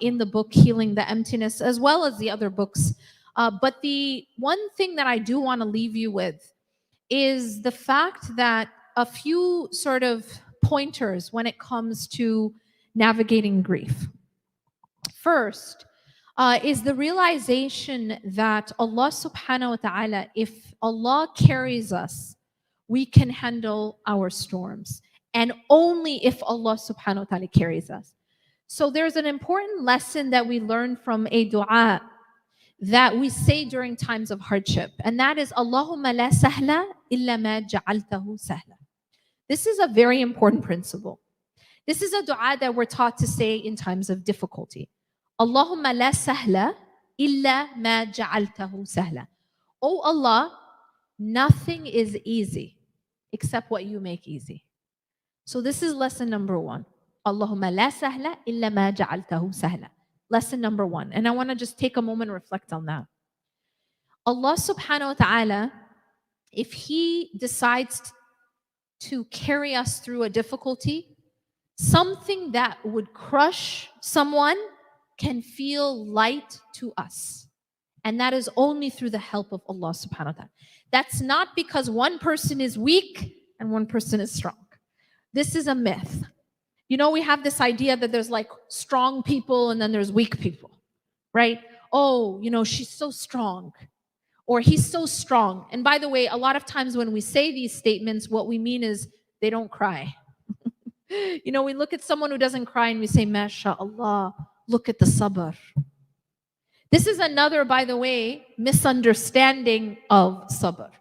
in the book Healing the Emptiness, as well as the other books. But the one thing that I do want to leave you with is the fact that a few sort of pointers when it comes to navigating grief. First is the realization that Allah subhanahu wa ta'ala, if Allah carries us, we can handle our storms. And only if Allah subhanahu wa ta'ala carries us. So there's an important lesson that we learn from a dua that we say during times of hardship, and that is Allahumma la sahla illa ma ja'altahu sahla. This is a very important principle. This is a dua that we're taught to say in times of difficulty. Allahumma la sahla illa ma ja'altahu sahla. Oh Allah, nothing is easy except what you make easy. So this is lesson number one. Allahumma la sahla illa ma ja'altahu sahla. Lesson number one. And I want to just take a moment and reflect on that. Allah subhanahu wa ta'ala, if He decides to carry us through a difficulty, something that would crush someone can feel light to us. And that is only through the help of Allah subhanahu wa ta'ala. That's not because one person is weak and one person is strong. This is a myth. You know, we have this idea that there's like strong people and then there's weak people, right? Oh, you know, she's so strong, or he's so strong. And by the way, a lot of times when we say these statements, what we mean is they don't cry. You know, we look at someone who doesn't cry and we say, MashaAllah, look at the sabr. This is another, by the way, misunderstanding of sabr.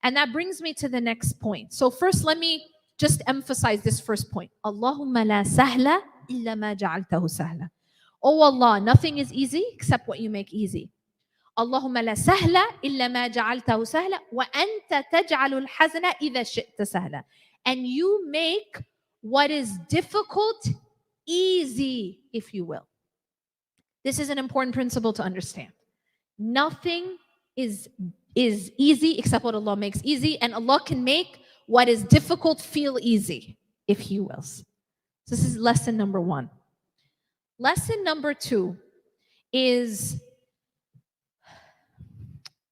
And that brings me to the next point. So first, let me just emphasize this first point. Allahumma la sahla illa ma ja'altahu sahla. Oh Allah, nothing is easy except what you make easy. Allahumma la sahla illa ma ja'altahu sahla wa anta taj'alul hazna idha shi'ta sahla. And you make what is difficult easy, if you will. This is an important principle to understand. Nothing is easy except what Allah makes easy, and Allah can make what is difficult feel easy, if He wills. So this is lesson number one. Lesson number two is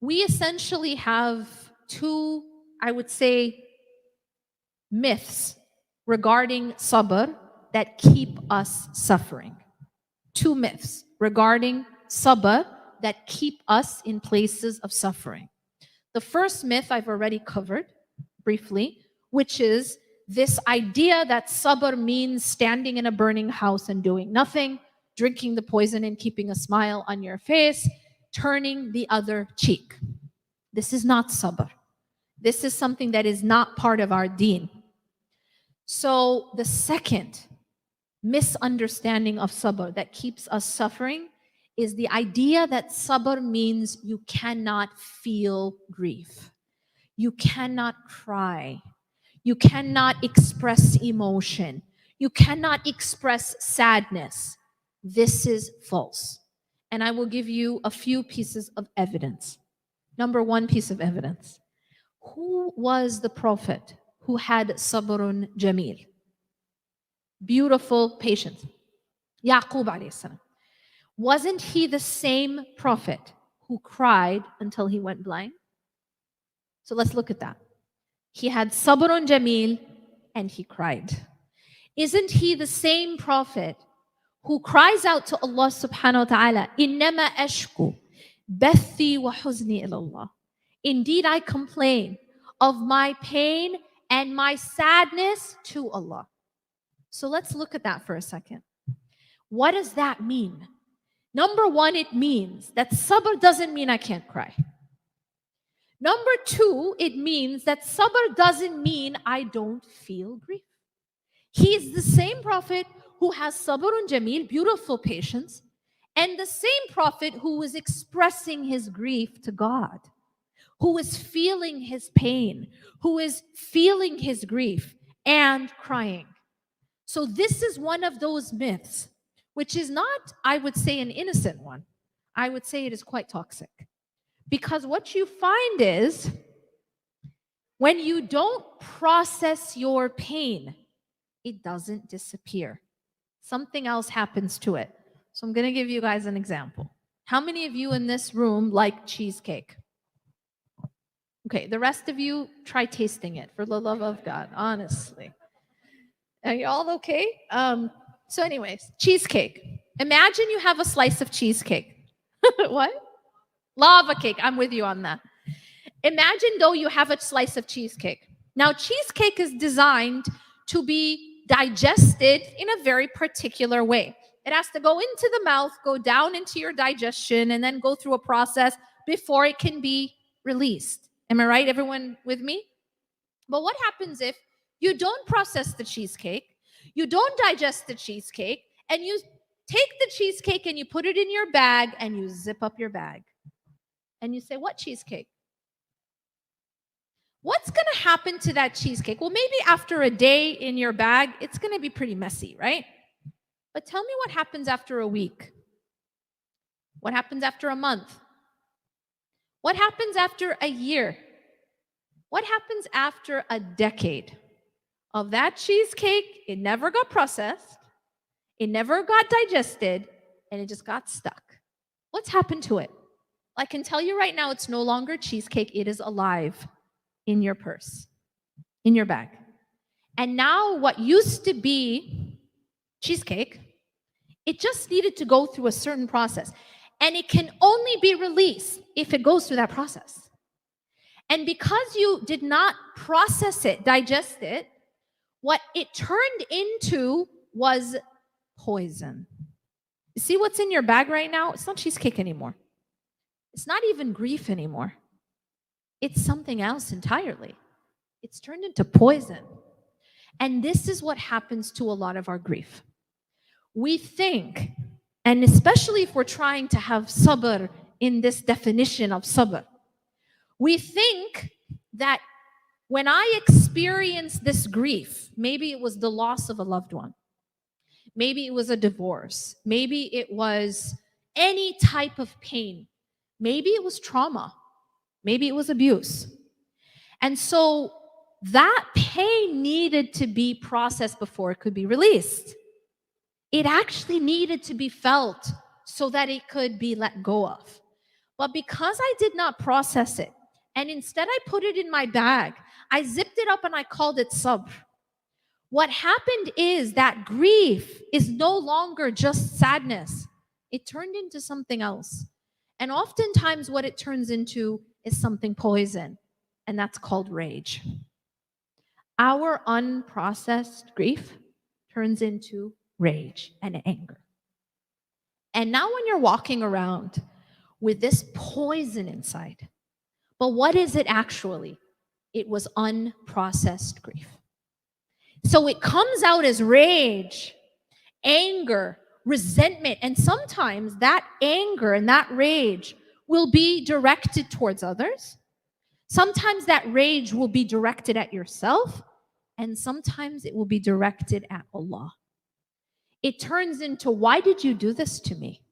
we essentially have two, I would say, myths regarding sabr that keep us suffering. Two myths regarding sabr that keep us in places of suffering. The first myth I've already covered briefly, which is this idea that sabr means standing in a burning house and doing nothing, drinking the poison and keeping a smile on your face, turning the other cheek. This is not sabr. This is something that is not part of our deen. So the second misunderstanding of sabr that keeps us suffering is the idea that sabr means you cannot feel grief. You cannot cry. You cannot express emotion. You cannot express sadness. This is false. And I will give you a few pieces of evidence. Number one piece of evidence. Who was the prophet who had sabrun jameel? Beautiful patience. Yaqub alayhi salam. Wasn't he the same prophet who cried until he went blind? So let's look at that. He had sabrun jameel and he cried. Isn't he the same prophet who cries out to Allah subhanahu wa ta'ala, innama ashku bathi wa huzni ilallah. Indeed, I complain of my pain and my sadness to Allah. So let's look at that for a second. What does that mean? Number one, it means that sabr doesn't mean I can't cry. Number two, it means that sabr doesn't mean I don't feel grief. He is the same prophet who has sabrun jameel, beautiful patience, and the same prophet who is expressing his grief to God, who is feeling his pain, who is feeling his grief and crying. So this is one of those myths, which is not, I would say, an innocent one. I would say it is quite toxic. Because what you find is, when you don't process your pain, it doesn't disappear. Something else happens to it. So I'm going to give you guys an example. How many of you in this room like cheesecake? Okay, the rest of you, try tasting it, for the love of God, honestly. Are you all okay? So anyways, cheesecake. Imagine you have a slice of cheesecake. What? Lava cake. I'm with you on that. Imagine, though, you have a slice of cheesecake. Now, cheesecake is designed to be digested in a very particular way. It has to go into the mouth, go down into your digestion, and then go through a process before it can be released. Am I right? Everyone with me? But what happens if you don't process the cheesecake, you don't digest the cheesecake, and you take the cheesecake and you put it in your bag and you zip up your bag? And you say, what cheesecake? What's going to happen to that cheesecake? Well, maybe after a day in your bag, it's going to be pretty messy, right? But tell me what happens after a week. What happens after a month? What happens after a year? What happens after a decade of that cheesecake? It never got processed. It never got digested, and it just got stuck. What's happened to it? I can tell you right now, it's no longer cheesecake. It is alive in your purse, in your bag. And now what used to be cheesecake, it just needed to go through a certain process. And it can only be released if it goes through that process. And because you did not process it, digest it, what it turned into was poison. You see what's in your bag right now? It's not cheesecake anymore. It's not even grief anymore. It's something else entirely. It's turned into poison. And this is what happens to a lot of our grief. We think, and especially if we're trying to have sabr in this definition of sabr, we think that when I experience this grief, maybe it was the loss of a loved one, maybe it was a divorce, maybe it was any type of pain, maybe it was trauma, maybe it was abuse. And so that pain needed to be processed before it could be released. It actually needed to be felt so that it could be let go of. But because I did not process it, and instead I put it in my bag, I zipped it up and I called it sabr. What happened is that grief is no longer just sadness. It turned into something else. And oftentimes what it turns into is something poison, and that's called rage. Our unprocessed grief turns into rage and anger. And now when you're walking around with this poison inside, but what is it actually? It was unprocessed grief. So it comes out as rage, anger, resentment, and sometimes that anger and that rage will be directed towards others. Sometimes that rage will be directed at yourself, and sometimes it will be directed at Allah. It turns into, why did you do this to me?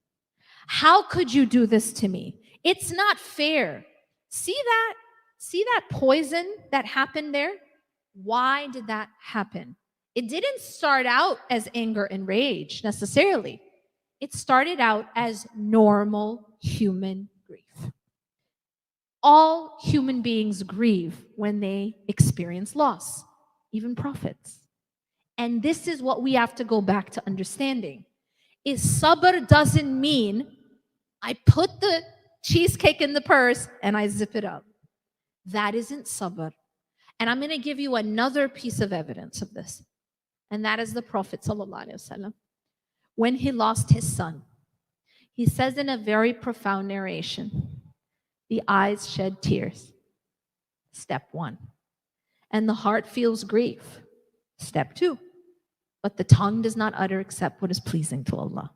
How could you do this to me? It's not fair. See that? See that poison that happened there? Why did that happen? It didn't start out as anger and rage necessarily. It started out as normal human grief. All human beings grieve when they experience loss, even prophets. And this is what we have to go back to understanding. Is sabr doesn't mean I put the cheesecake in the purse and I zip it up. That isn't sabr. And I'm going to give you another piece of evidence of this. And that is the Prophet ﷺ. When he lost his son, he says in a very profound narration, the eyes shed tears. Step 1. And the heart feels grief. Step 2. But the tongue does not utter except what is pleasing to Allah.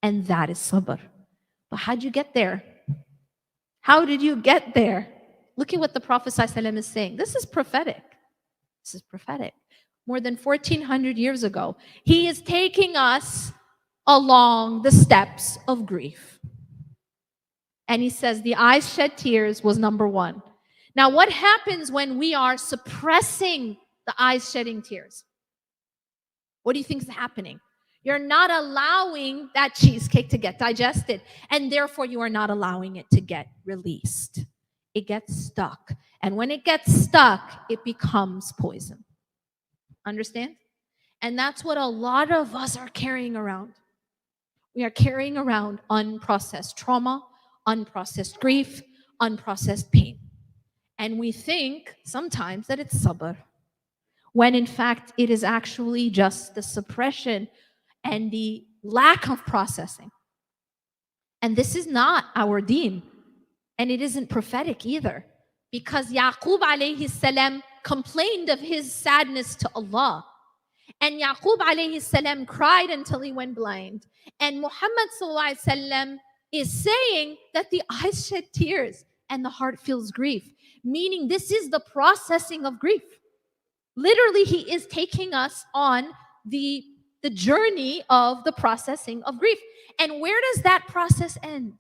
And that is sabr. But how'd you get there? How did you get there? Look at what the Prophet ﷺ is saying. This is prophetic. This is prophetic. More than 1,400 years ago, he is taking us along the steps of grief. And he says the eyes shed tears was number 1. Now, what happens when we are suppressing the eyes shedding tears? What do you think is happening? You're not allowing that cheesecake to get digested, and therefore you are not allowing it to get released. It gets stuck. And when it gets stuck, it becomes poison. Understand? And that's what a lot of us are carrying around. We are carrying around unprocessed trauma, unprocessed grief, unprocessed pain. And we think sometimes that it's sabr, when in fact it is actually just the suppression and the lack of processing. And this is not our deen. And it isn't prophetic either. Because Yaqub alayhi salam complained of his sadness to Allah. And Yaqub alayhi salam cried until he went blind. And Muhammad sallallahu alayhi wasallam is saying that the eyes shed tears and the heart feels grief. Meaning this is the processing of grief. Literally, he is taking us on the journey of the processing of grief. And where does that process end?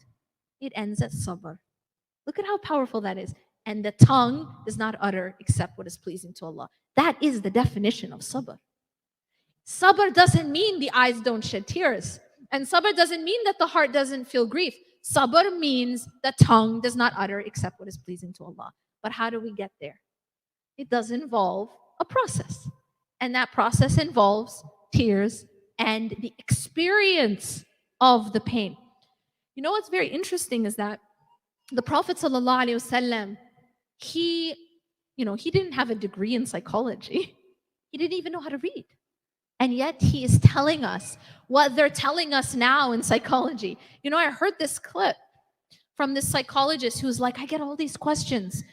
It ends at sabr. Look at how powerful that is. And the tongue does not utter except what is pleasing to Allah. That is the definition of sabr. Sabr doesn't mean the eyes don't shed tears. And sabr doesn't mean that the heart doesn't feel grief. Sabr means the tongue does not utter except what is pleasing to Allah. But how do we get there? It does involve a process. And that process involves tears and the experience of the pain. You know what's very interesting is that the Prophet ﷺ, he didn't have a degree in psychology. He didn't even know how to read. And yet he is telling us what they're telling us now in psychology. You know, I heard this clip from this psychologist who's like, I get all these questions.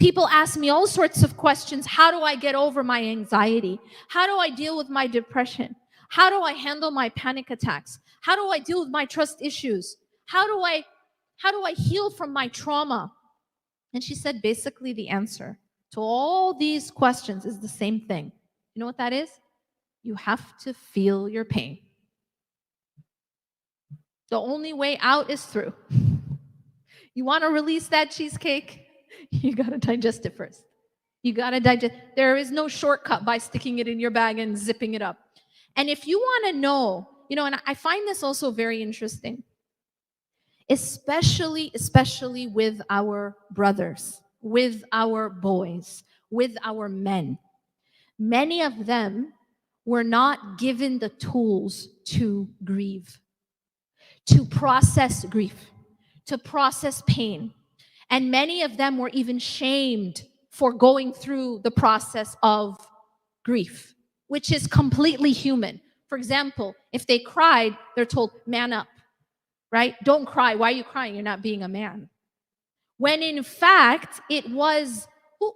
People ask me all sorts of questions. How do I get over my anxiety? How do I deal with my depression? How do I handle my panic attacks? How do I deal with my trust issues? How do I heal from my trauma? And she said, basically the answer to all these questions is the same thing. You know what that is? You have to feel your pain. The only way out is through. You want to release that cheesecake? You got to digest it first. You got to digest. There is no shortcut by sticking it in your bag and zipping it up. And if you want to know, and I find this also very interesting, especially with our brothers, with our boys, with our men. Many of them were not given the tools to grieve, to process grief, to process pain. And many of them were even shamed for going through the process of grief, which is completely human. For example, if they cried, they're told, man up, right? Don't cry. Why are you crying? You're not being a man. When in fact, it was,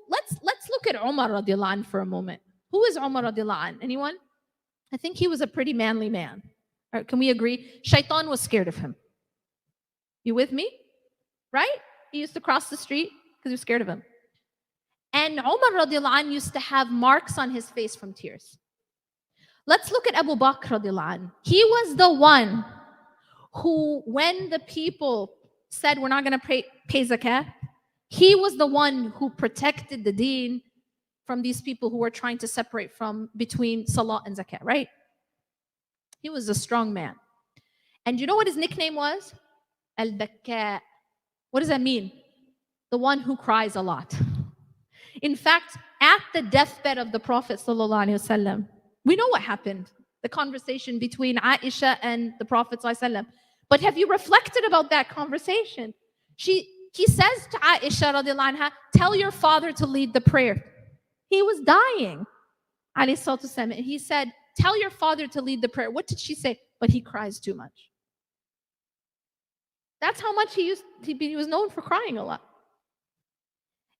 let's look at Umar radiallahu anh for a moment. Who is Umar radiallahu anh? Anyone? I think he was a pretty manly man. All right, can we agree? Shaitan was scared of him. You with me? Right? He used to cross the street because he was scared of him. And Umar radiallahu anh used to have marks on his face from tears. Let's look at Abu Bakr radiallahu anh. He was the one who, when the people said we're not going to pay zakat, he was the one who protected the deen from these people who were trying to separate between salah and zakat, right? He was a strong man. And you know what his nickname was? Al-Bakka. What does that mean? The one who cries a lot. In fact, at the deathbed of the Prophet ﷺ, we know what happened. The conversation between Aisha and the Prophet ﷺ. But have you reflected about that conversation? He says to Aisha radiallahu anha, tell your father to lead the prayer. He was dying. And he said, tell your father to lead the prayer. What did she say? But he cries too much. That's how much he was known for crying a lot.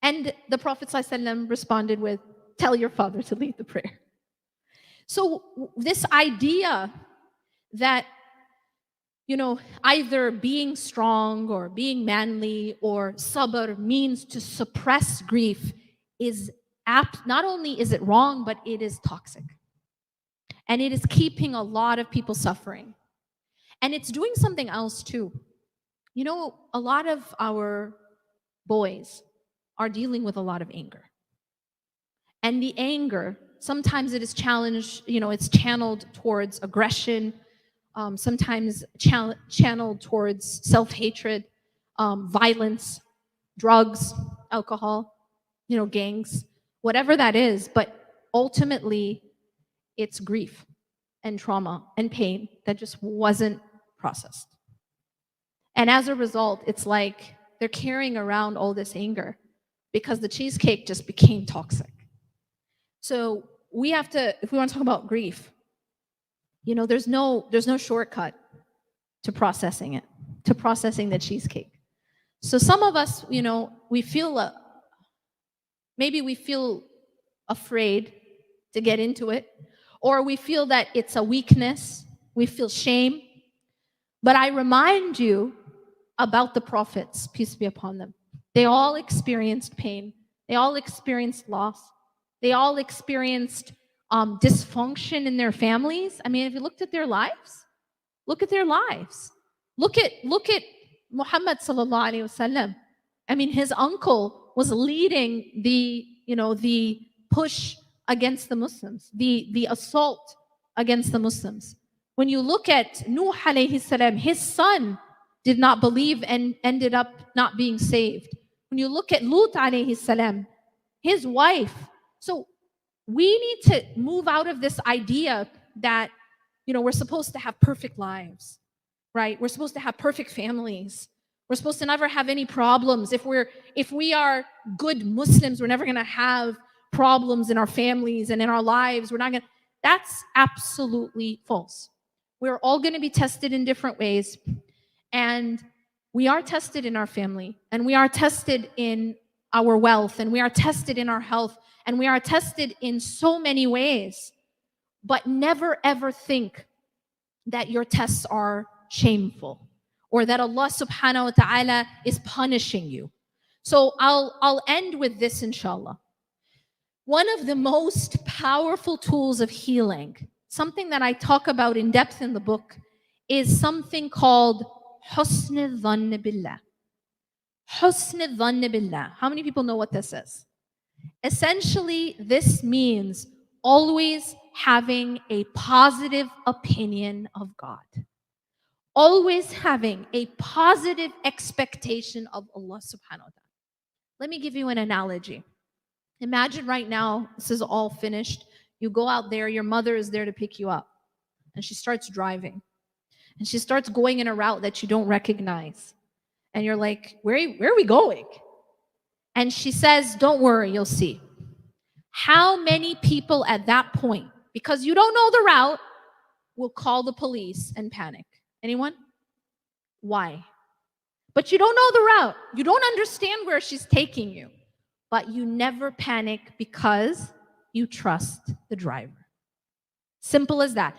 And the Prophet ﷺ responded with, tell your father to lead the prayer. So this idea that, either being strong or being manly or sabr means to suppress grief is apt. Not only is it wrong, but it is toxic. And it is keeping a lot of people suffering. And it's doing something else too. A lot of our boys are dealing with a lot of anger. And the anger, sometimes it is challenged, it's channeled towards aggression, sometimes channeled towards self-hatred, violence, drugs, alcohol, gangs, whatever that is. But ultimately, it's grief and trauma and pain that just wasn't processed. And as a result, it's like they're carrying around all this anger because the cheesecake just became toxic. So we have to, if we want to talk about grief, there's no shortcut to processing it, to processing the cheesecake. So some of us, we feel, maybe we feel afraid to get into it, or we feel that it's a weakness, we feel shame. But I remind you about the prophets, peace be upon them. They all experienced pain. They all experienced loss. They all experienced dysfunction in their families. I mean, if you looked at their lives, look at their lives. Look at Muhammad sallallahu alaihi wasallam. I mean, his uncle was leading the push against the Muslims, the assault against the Muslims. When you look at Nuh alayhi salam, his son did not believe and ended up not being saved. When you look at Lut alayhi salam, his wife. So we need to move out of this idea that, we're supposed to have perfect lives, right? We're supposed to have perfect families. We're supposed to never have any problems. If we are good Muslims, we're never going to have problems in our families and in our lives. That's absolutely false. We're all going to be tested in different ways. And we are tested in our family, and we are tested in our wealth, and we are tested in our health, and we are tested in so many ways. But never ever think that your tests are shameful or that Allah subhanahu wa ta'ala is punishing you. So I'll end with this, inshallah. One of the most powerful tools of healing, something that I talk about in depth in the book, is something called Husn al-Dhann billah. Husn al-Dhann billah. How many people know what this is? Essentially, this means always having a positive opinion of God. Always having a positive expectation of Allah subhanahu wa ta'ala. Let me give you an analogy. Imagine right now, this is all finished. You go out there, your mother is there to pick you up. And she starts driving. And she starts going in a route that you don't recognize. And you're like, where are we going? And she says, don't worry, you'll see. How many people at that point, because you don't know the route, will call the police and panic? Anyone? Why? But you don't know the route. You don't understand where she's taking you. But you never panic because you trust the driver. Simple as that.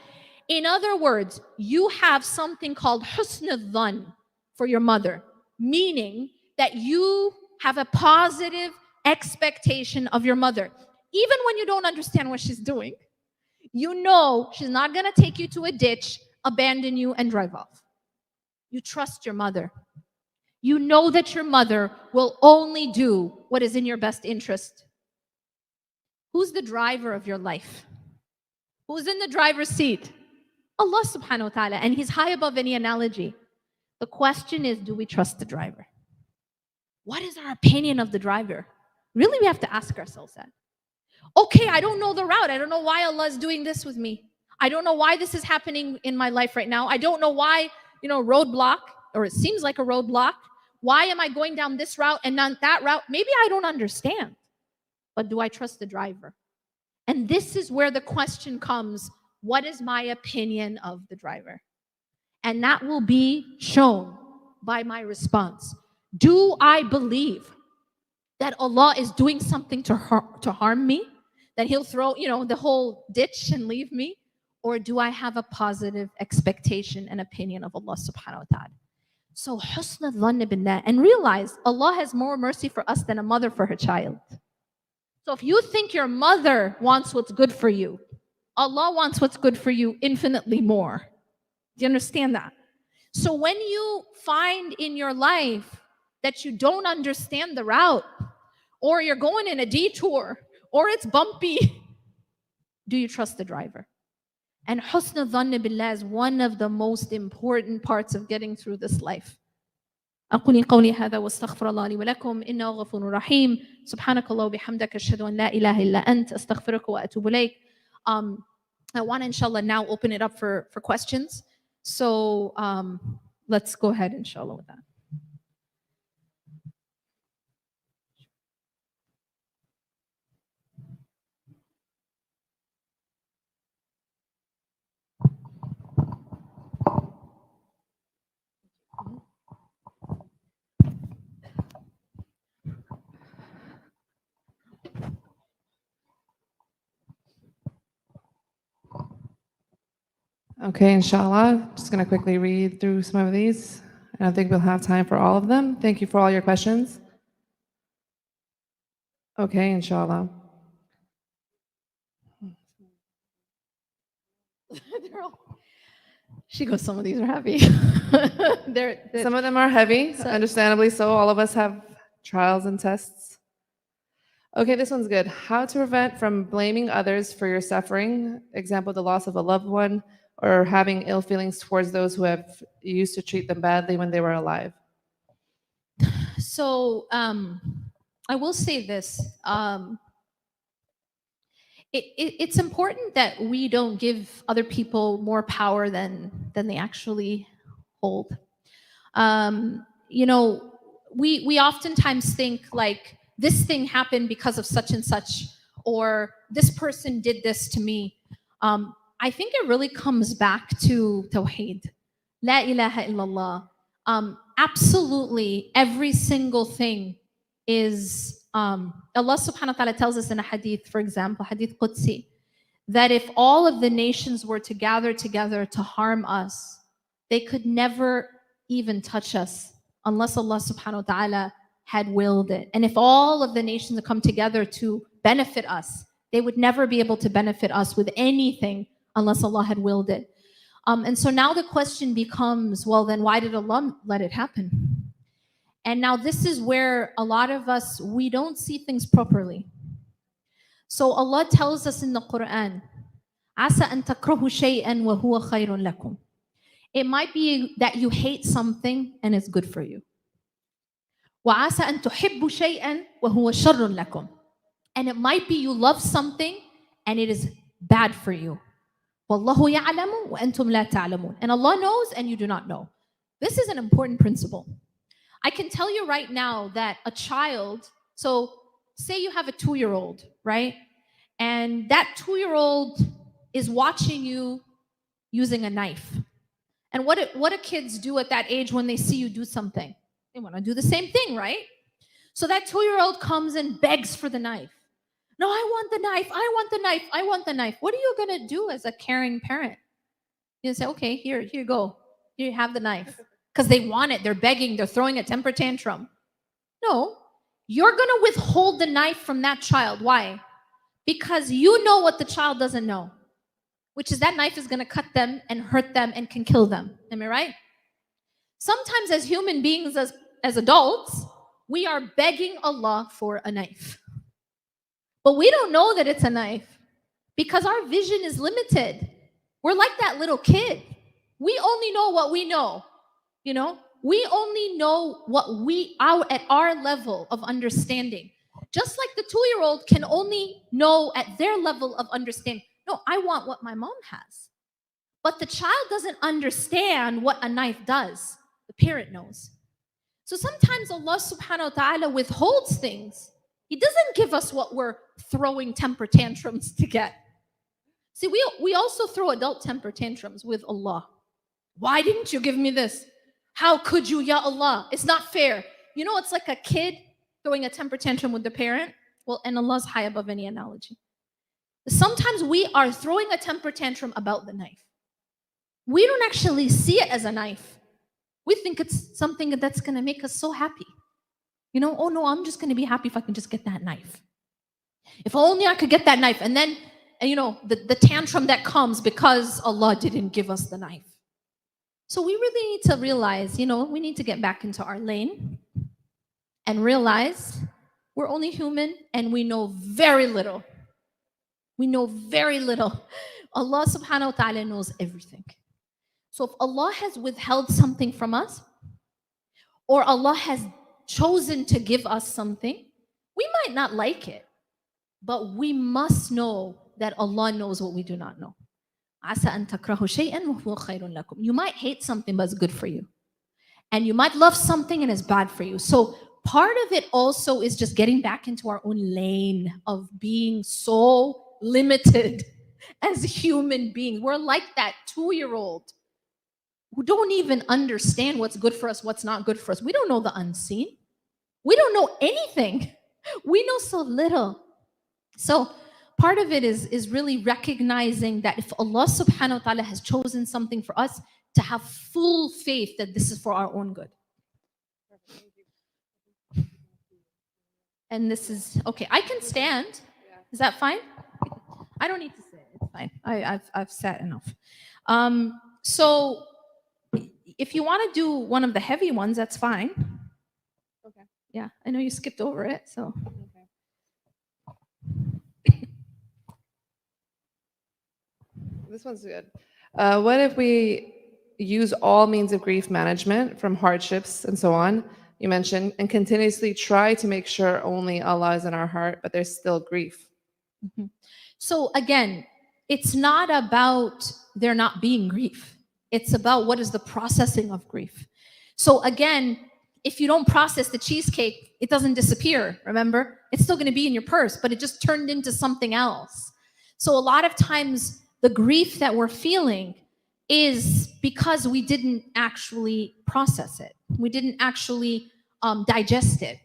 In other words, you have something called husn al-dhann for your mother, meaning that you have a positive expectation of your mother. Even when you don't understand what she's doing, you know she's not going to take you to a ditch, abandon you, and drive off. You trust your mother. You know that your mother will only do what is in your best interest. Who's the driver of your life? Who's in the driver's seat? Allah subhanahu wa ta'ala, and He's high above any analogy. The question is, do we trust the driver? What is our opinion of the driver? Really, we have to ask ourselves that. Okay, I don't know the route. I don't know why Allah is doing this with me. I don't know why this is happening in my life right now. I don't know why, roadblock, or it seems like a roadblock. Why am I going down this route and not that route? Maybe I don't understand. But do I trust the driver? And this is where the question comes, what is my opinion of the driver? And that will be shown by my response. Do I believe that Allah is doing something to harm me? That He'll throw, the whole ditch and leave me? Or do I have a positive expectation and opinion of Allah subhanahu wa ta'ala? So husn al-dhann billah, and realize Allah has more mercy for us than a mother for her child. So if you think your mother wants what's good for you, Allah wants what's good for you infinitely more. Do you understand that? So when you find in your life that you don't understand the route, or you're going in a detour, or it's bumpy, do you trust the driver? And husn al-dhann billah is one of the most important parts of getting through this life. أقول قولي هذا واستغفر الله لي ولكم إنه غفور رحيم سبحانك الله وبحمدك أشهد أن لا إله إلا أنت أستغفرك وأتوب إليك. I want to inshallah now open it up for questions. So let's go ahead inshallah with that. Okay, inshallah, just going to quickly read through some of these. I don't think we'll have time for all of them. Thank you for all your questions. Okay, inshallah. She goes, some of these are heavy. Some of them are heavy, understandably so. All of us have trials and tests. Okay, this one's good. How to prevent from blaming others for your suffering. Example, the loss of a loved one, or having ill feelings towards those who have used to treat them badly when they were alive. So I will say this. It's important that we don't give other people more power than they actually hold. We oftentimes think like, this thing happened because of such and such, or this person did this to me. I think it really comes back to Tawheed. La ilaha illallah. Absolutely every single thing is, Allah subhanahu wa ta'ala tells us in a hadith, for example, hadith Qudsi, that if all of the nations were to gather together to harm us, they could never even touch us unless Allah subhanahu wa ta'ala had willed it. And if all of the nations come together to benefit us, they would never be able to benefit us with anything unless Allah had willed it. And so now the question becomes, well, then why did Allah let it happen? And now this is where a lot of us, we don't see things properly. So Allah tells us in the Quran, "Asa an takrahu shay'an wa huwa khayrun lakum." It might be that you hate something and it's good for you. وَعَسَى أَن تُحِبُّ شَيْئًا وَهُوَ شَرٌ لَكُمْ. And it might be you love something and it is bad for you. وَاللَّهُ يَعْلَمُ وَأَنْتُمْ لَا تَعْلَمُونَ. And Allah knows and you do not know. This is an important principle. I can tell you right now that a child, so say you have a 2-year-old, right? And that 2-year-old is watching you using a knife. And what do kids do at that age when they see you do something? They want to do the same thing, right? So that 2-year-old comes and begs for the knife. No, I want the knife. I want the knife. I want the knife. What are you going to do as a caring parent? You say, okay, here you go. Here you have the knife. Because they want it. They're begging. They're throwing a temper tantrum. No, you're going to withhold the knife from that child. Why? Because you know what the child doesn't know, which is that knife is going to cut them and hurt them and can kill them. Am I right? Sometimes as human beings, as adults, we are begging Allah for a knife. But we don't know that it's a knife because our vision is limited. We're like that little kid. We only know what we know, you know? We only know what we are at our level of understanding. Just like the 2-year-old can only know at their level of understanding. No, I want what my mom has. But the child doesn't understand what a knife does. The parent knows. So sometimes Allah subhanahu wa ta'ala withholds things. He doesn't give us what we're throwing temper tantrums to get. See, we also throw adult temper tantrums with Allah. Why didn't you give me this? How could you, ya Allah? It's not fair. You know, it's like a kid throwing a temper tantrum with the parent. Well, and Allah's high above any analogy. Sometimes we are throwing a temper tantrum about the knife. We don't actually see it as a knife. We think it's something that's going to make us so happy. You know, oh no, I'm just going to be happy if I can just get that knife. If only I could get that knife. And then, you know, the tantrum that comes because Allah didn't give us the knife. So we really need to realize, you know, we need to get back into our lane and realize we're only human and we know very little. We know very little. Allah subhanahu wa ta'ala knows everything. So if Allah has withheld something from us, or Allah has chosen to give us something, we might not like it, but we must know that Allah knows what we do not know. You might hate something, but it's good for you. And you might love something and it's bad for you. So part of it also is just getting back into our own lane of being so limited as human beings. We're like that 2-year-old who don't even understand what's good for us, what's not good for us. We don't know the unseen. We don't know anything. We know so little. So part of it is really recognizing that if Allah subhanahu wa ta'ala has chosen something for us, to have full faith that this is for our own good. And this is, okay, I can stand. Is that fine? I don't need to sit. It's fine. I've sat enough. So if you want to do one of the heavy ones, that's fine. Okay. Yeah, I know you skipped over it, so. Okay. This one's good. What if we use all means of grief management, from hardships and so on, you mentioned, and continuously try to make sure only Allah is in our heart, but there's still grief? Mm-hmm. So again, it's not about there not being grief. It's about what is the processing of grief. So again, if you don't process the cheesecake, it doesn't disappear, remember? It's still going to be in your purse, but it just turned into something else. So a lot of times, the grief that we're feeling is because we didn't actually process it. We didn't actually digest it.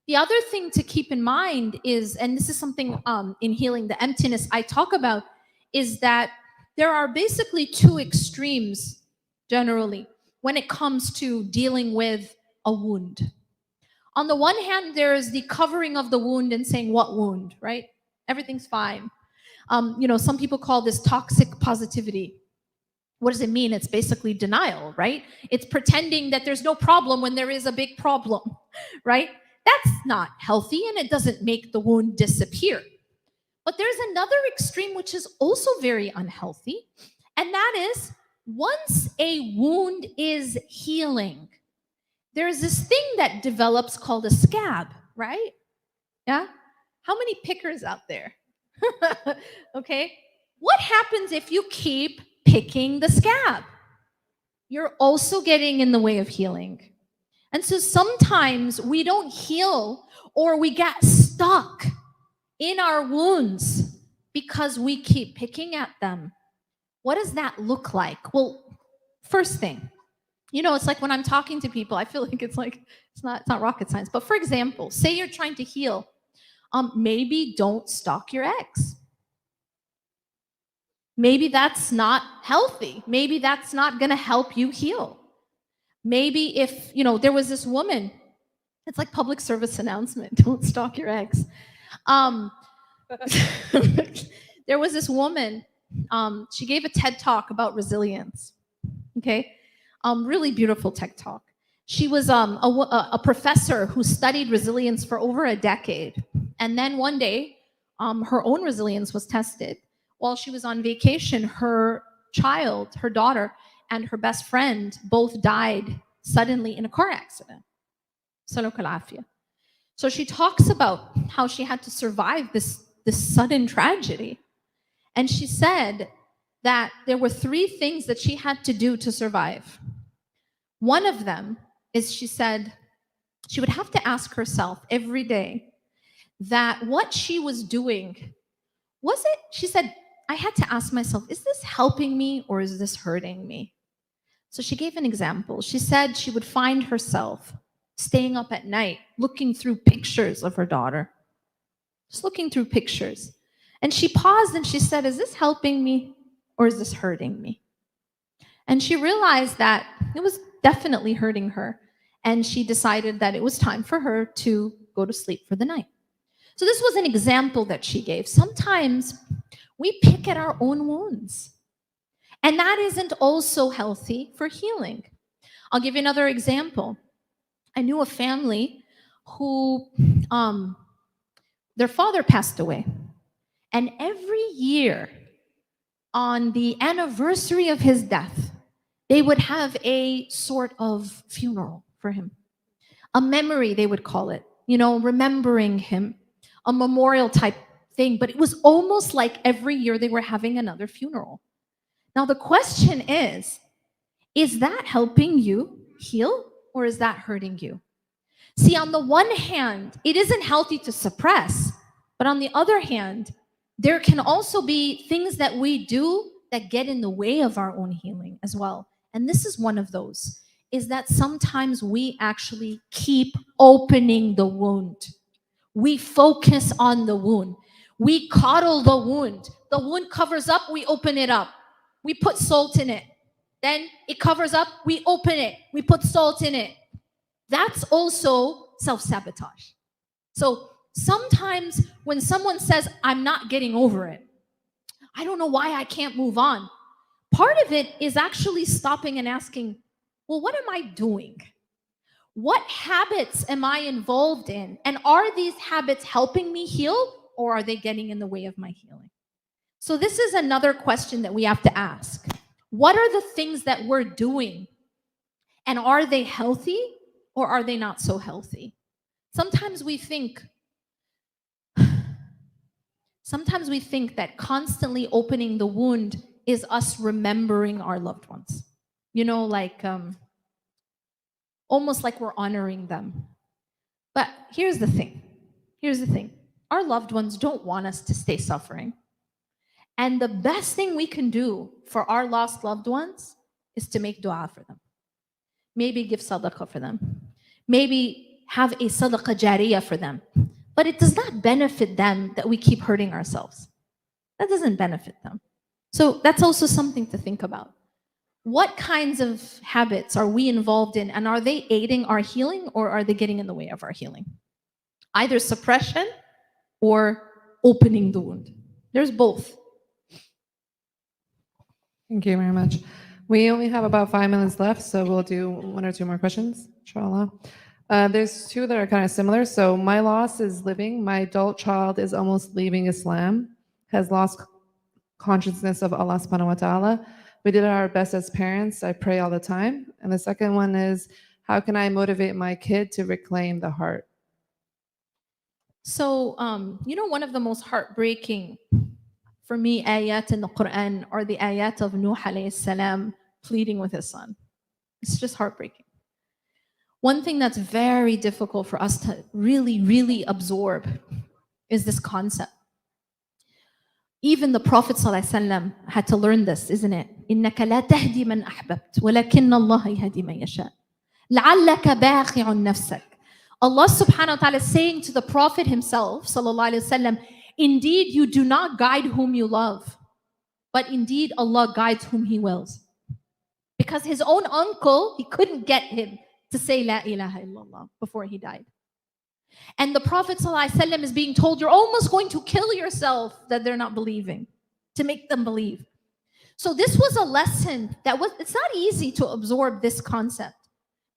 The other thing to keep in mind is, and this is something in healing the emptiness I talk about, is that there are basically 2 extremes generally when it comes to dealing with a wound. On the one hand, there is the covering of the wound and saying, what wound, right? Everything's fine. You know, some people call this toxic positivity. What does it mean? It's basically denial, right? It's pretending that there's no problem when there is a big problem, right? That's not healthy, and it doesn't make the wound disappear. But there's another extreme which is also very unhealthy, and that is once a wound is healing, there's this thing that develops called a scab, right? Yeah? How many pickers out there? Okay? What happens if you keep picking the scab? You're also getting in the way of healing. And so sometimes we don't heal, or we get stuck in our wounds because we keep picking at them. What does that look like? Well, first thing, you know, it's like when I'm talking to people, I feel like it's not rocket science. But for example, say you're trying to heal. Maybe don't stalk your ex. Maybe that's not healthy. Maybe that's not going to help you heal. Maybe if, you know, there was this woman, it's like public service announcement, don't stalk your ex. There was this woman, she gave a TED talk about resilience, okay? Really beautiful TED talk. She was a professor who studied resilience for over a decade. And then one day, her own resilience was tested. While she was on vacation, her child, her daughter, and her best friend both died suddenly in a car accident. Saluk al-afiyah. So she talks about how she had to survive this sudden tragedy. And she said that there were 3 things that she had to do to survive. One of them is, she said, she would have to ask herself every day that what she was doing, she said, I had to ask myself, is this helping me or is this hurting me? So she gave an example. She said she would find herself staying up at night, looking through pictures of her daughter, just looking through pictures. And she paused and she said, is this helping me or is this hurting me? And she realized that it was definitely hurting her. And she decided that it was time for her to go to sleep for the night. So this was an example that she gave. Sometimes we pick at our own wounds. And that isn't also healthy for healing. I'll give you another example. I knew a family who, their father passed away. And every year, on the anniversary of his death, they would have a sort of funeral for him. A memory, they would call it, remembering him, a memorial type thing. But it was almost like every year they were having another funeral. Now, the question is that helping you heal or is that hurting you? See, on the one hand, it isn't healthy to suppress, but on the other hand, there can also be things that we do that get in the way of our own healing as well. And this is one of those, is that sometimes we actually keep opening the wound. We focus on the wound. We coddle the wound. The wound covers up, we open it up. We put salt in it. Then it covers up, we open it. We put salt in it. That's also self-sabotage. So sometimes when someone says, I'm not getting over it, I don't know why I can't move on, part of it is actually stopping and asking, well, what am I doing? What habits am I involved in? And are these habits helping me heal or are they getting in the way of my healing? So this is another question that we have to ask. What are the things that we're doing? And are they healthy or are they not so healthy? Sometimes we think that constantly opening the wound is us remembering our loved ones. Almost like we're honoring them. But here's the thing. Our loved ones don't want us to stay suffering. And the best thing we can do for our lost loved ones is to make dua for them. Maybe give sadaqah for them. Maybe have a sadaqah jariyah for them. But it does not benefit them that we keep hurting ourselves. That doesn't benefit them. So that's also something to think about. What kinds of habits are we involved in, and are they aiding our healing or are they getting in the way of our healing? Either suppression or opening the wound. There's both. Thank you very much. We only have about 5 minutes left, so we'll do 1 or 2 more questions, inshallah. There's 2 that are kind of similar. So my loss is living. My adult child is almost leaving Islam, has lost consciousness of Allah subhanahu wa ta'ala. We did our best as parents. I pray all the time. And the second one is, how can I motivate my kid to reclaim the heart? So, one of the most heartbreaking for me ayat in the Quran are the ayat of Nuh alayhi salam pleading with his son. It's just heartbreaking. One thing that's very difficult for us to really, really absorb is this concept. Even the Prophet ﷺ had to learn this, isn't it? إِنَّكَ لَا تَهْدِي مَنْ أَحْبَبْتَ وَلَكِنَّ اللَّهَ يَهْدِي مَنْ يَشَاءُ لَعَلَّكَ بَاخِعٌ نَفْسَكَ. Allah subhanahu wa ta'ala is saying to the Prophet himself, sallallahu alayhi wasallam, indeed you do not guide whom you love, but indeed Allah guides whom He wills. Because his own uncle, he couldn't get him to say La ilaha illallah before he died. And the Prophet ﷺ is being told, you're almost going to kill yourself that they're not believing, to make them believe. So this was a lesson it's not easy to absorb this concept,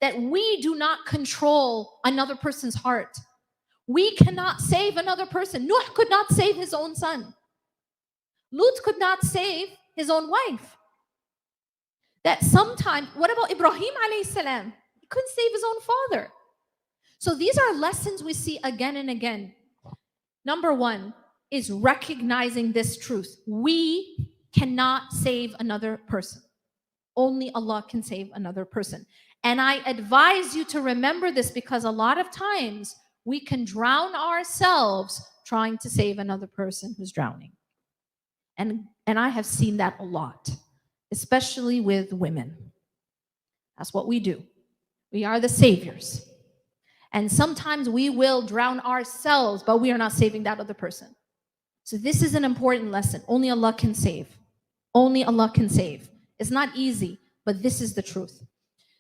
that we do not control another person's heart. We cannot save another person. Nuh could not save his own son. Lut could not save his own wife. That sometimes, what about Ibrahim alayhi salam? He couldn't save his own father. So these are lessons we see again and again. Number one is recognizing this truth. We cannot save another person. Only Allah can save another person. And I advise you to remember this, because a lot of times we can drown ourselves trying to save another person who's drowning. And I have seen that a lot, especially with women. That's what we do. We are the saviors. And sometimes we will drown ourselves, but we are not saving that other person. So this is an important lesson. Only Allah can save. Only Allah can save. It's not easy, but this is the truth.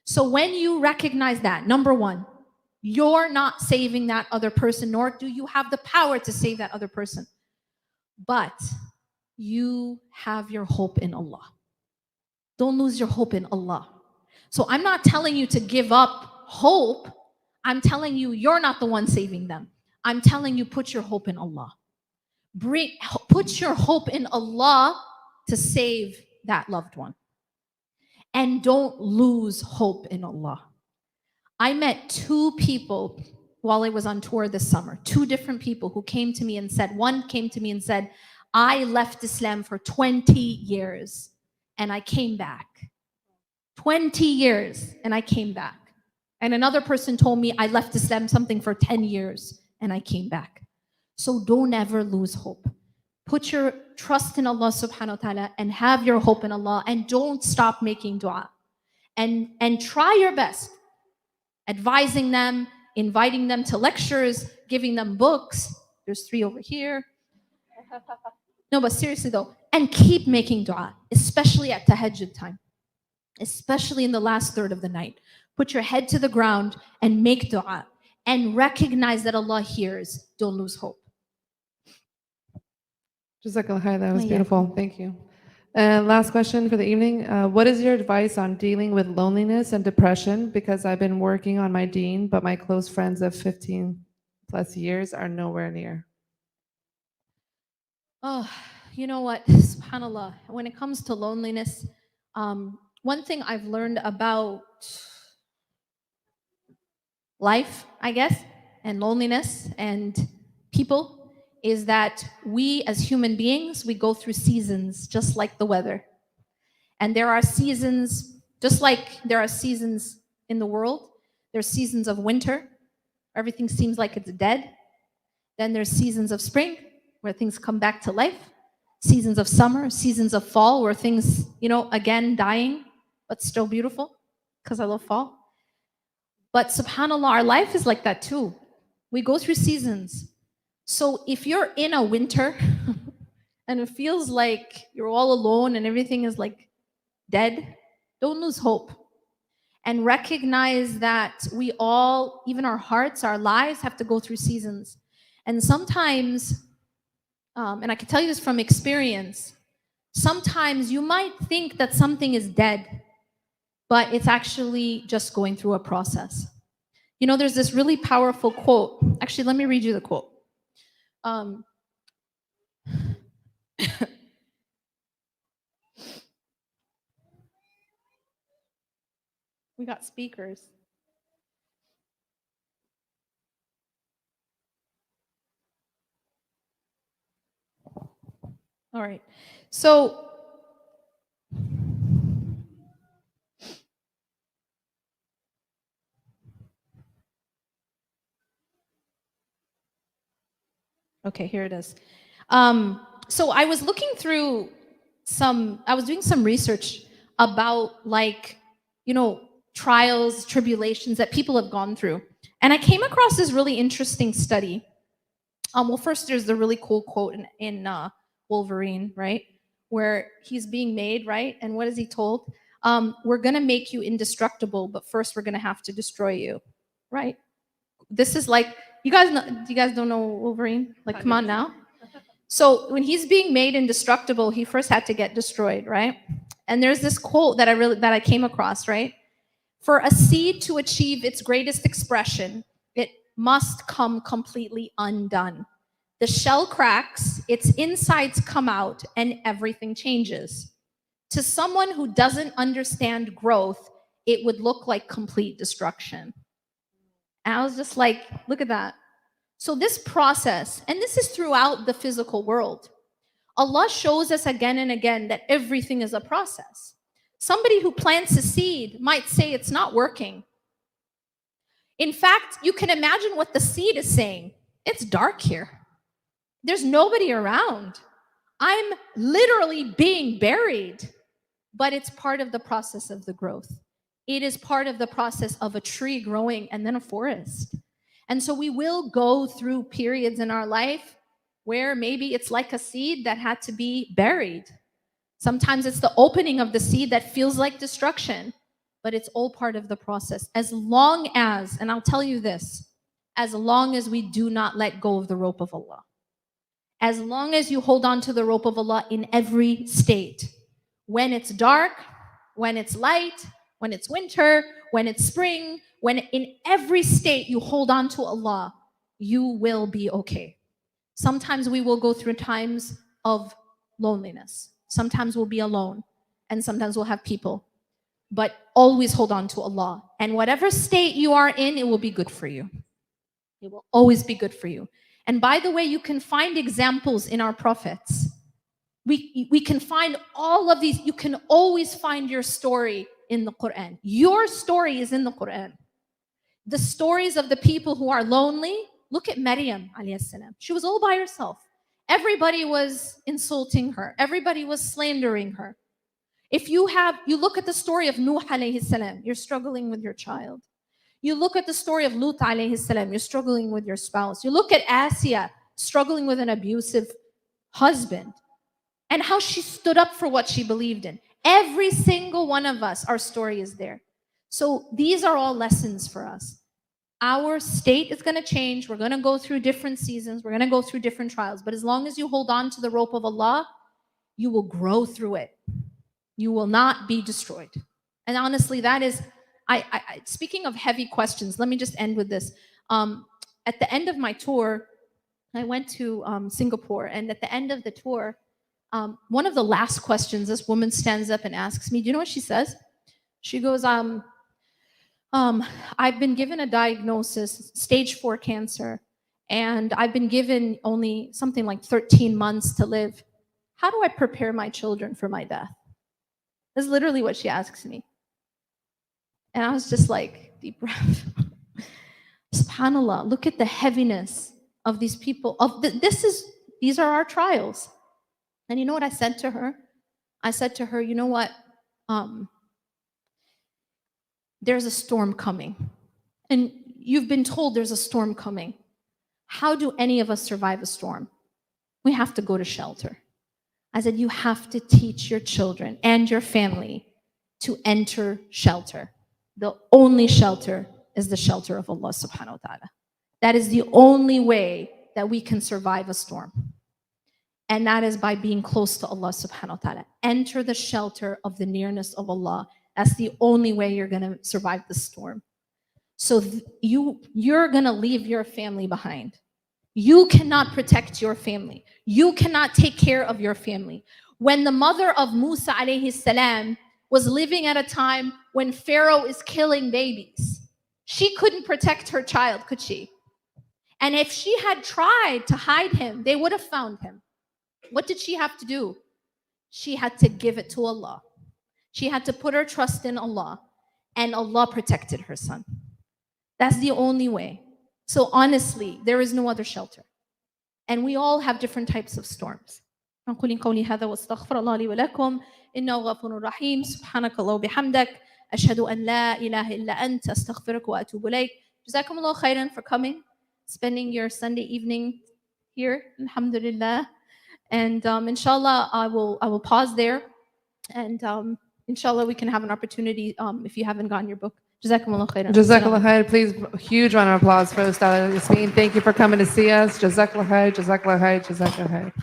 So when you recognize that, number one, you're not saving that other person, nor do you have the power to save that other person. But you have your hope in Allah. Don't lose your hope in Allah. So I'm not telling you to give up hope. I'm telling you, you're not the one saving them. I'm telling you, put your hope in Allah. Put your hope in Allah to save that loved one. And don't lose hope in Allah. I met two people while I was on tour this summer, two different people who came to me and said, one came to me and said, I left Islam for 20 years and I came back. 20 years and I came back. And another person told me, I left Islam something for 10 years and I came back. So don't ever lose hope. Put your trust in Allah subhanahu wa ta'ala and have your hope in Allah, and don't stop making dua. And try your best, advising them, inviting them to lectures, giving them books. There's 3 over here. No, but seriously though, and keep making dua, especially at tahajjud time, especially in the last third of the night. Put your head to the ground and make dua, and recognize that Allah hears. Don't lose hope. Jazakallah khair, that was Yeah. beautiful. Thank you. And last question for the evening. What is your advice on dealing with loneliness and depression? Because I've been working on my deen, but my close friends of 15 plus years are nowhere near. Oh, you know what? SubhanAllah. When it comes to loneliness, one thing I've learned about life, I guess, and loneliness and people is that we as human beings, we go through seasons just like the weather. And there are seasons, just like there are seasons in the world. There's seasons of winter, everything seems like it's dead. Then there's seasons of spring, where things come back to life. Seasons of summer, seasons of fall, where things, again, dying, but still beautiful, because I love fall. But subhanAllah, our life is like that too. We go through seasons. So if you're in a winter and it feels like you're all alone and everything is like dead, don't lose hope. And recognize that we all, even our hearts, our lives, have to go through seasons. And sometimes, and I can tell you this from experience, sometimes you might think that something is dead, but it's actually just going through a process. There's this really powerful quote. Actually, let me read you the quote. We got speakers. All right. So okay, here it is. So I was looking through I was doing some research about trials, tribulations that people have gone through. And I came across this really interesting study. Well, first there's the really cool quote in Wolverine, right? Where he's being made, right? And what is he told? We're gonna make you indestructible, but first we're gonna have to destroy you, right? This is like, you guys don't know Wolverine? Like, come on now. So when he's being made indestructible, he first had to get destroyed, right? And there's this quote that I came across, right? For a seed to achieve its greatest expression, it must come completely undone. The shell cracks, its insides come out, and everything changes. To someone who doesn't understand growth, it would look like complete destruction. And I was just like, look at that. So this process, and this is throughout the physical world, Allah shows us again and again that everything is a process. Somebody who plants a seed might say it's not working. In fact, you can imagine what the seed is saying. It's dark here. There's nobody around. I'm literally being buried. But it's part of the process of the growth. It is part of the process of a tree growing and then a forest. And so we will go through periods in our life where maybe it's like a seed that had to be buried. Sometimes it's the opening of the seed that feels like destruction, but it's all part of the process. As long as, and I'll tell you this, as long as we do not let go of the rope of Allah, as long as you hold on to the rope of Allah in every state, when it's dark, when it's light, when it's winter, when it's spring, when in every state you hold on to Allah, you will be okay. Sometimes we will go through times of loneliness. Sometimes we'll be alone, and sometimes we'll have people. But always hold on to Allah. And whatever state you are in, it will be good for you. It will always be good for you. And by the way, you can find examples in our prophets. We can find all of these. You can always find your story in the Quran. Your story is in the Quran. The stories of the people who are lonely. Look at Maryam alayhi salam. She was all by herself. Everybody was insulting her. Everybody was slandering her. If you look at the story of Nuh alayhi salam, you're struggling with your child. You look at the story of Lut alayhi salam, you're struggling with your spouse. You look at Asiya, struggling with an abusive husband, and how she stood up for what she believed in. Every single one of us, our story is there. So these are all lessons for us. Our state is going to change. We're going to go through different seasons. We're going to go through different trials. But as long as you hold on to the rope of Allah, you will grow through it. You will not be destroyed. And honestly, that is, speaking of heavy questions, let me just end with this. At the end of my tour, I went to Singapore, and at the end of the tour, one of the last questions, this woman stands up and asks me, do you know what she says? She goes, I've been given a diagnosis, stage 4 cancer, and I've been given only something like 13 months to live. How do I prepare my children for my death? That's literally what she asks me. And I was just like, deep breath. SubhanAllah, look at the heaviness of these people. These are our trials. And you know what I said to her? I said to her, you know what? There's a storm coming. And you've been told there's a storm coming. How do any of us survive a storm? We have to go to shelter. I said, you have to teach your children and your family to enter shelter. The only shelter is the shelter of Allah subhanahu wa ta'ala. That is the only way that we can survive a storm. And that is by being close to Allah subhanahu wa ta'ala. Enter the shelter of the nearness of Allah. That's the only way you're going to survive the storm. So you're going to leave your family behind. You cannot protect your family. You cannot take care of your family. When the mother of Musa alayhi salam was living at a time when Pharaoh is killing babies, she couldn't protect her child, could she? And if she had tried to hide him, they would have found him. What did she have to do? She had to give it to Allah. She had to put her trust in Allah, and Allah protected her son. That's the only way. So honestly, there is no other shelter. And we all have different types of storms. أقول قولي هذا واستغفر الله لي ولكم إنه غفور رحيم سبحانك الله وبحمدك أشهد أن لا إله إلا أنت أستغفرك وأتوب إليك. جزاكم الله خيرا for coming, spending your Sunday evening here. Alhamdulillah. And inshallah, I will pause there, and inshallah we can have an opportunity if you haven't gotten your book. Jazakumullah khairan. Jazakallah khair. Please, huge round of applause for Ustadha Yasmin. Thank you for coming to see us. Jazakallah khair, Jazakallah khair, Jazakallah khair.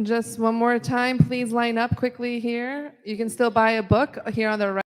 Just one more time, please line up quickly here. You can still buy a book here on the right.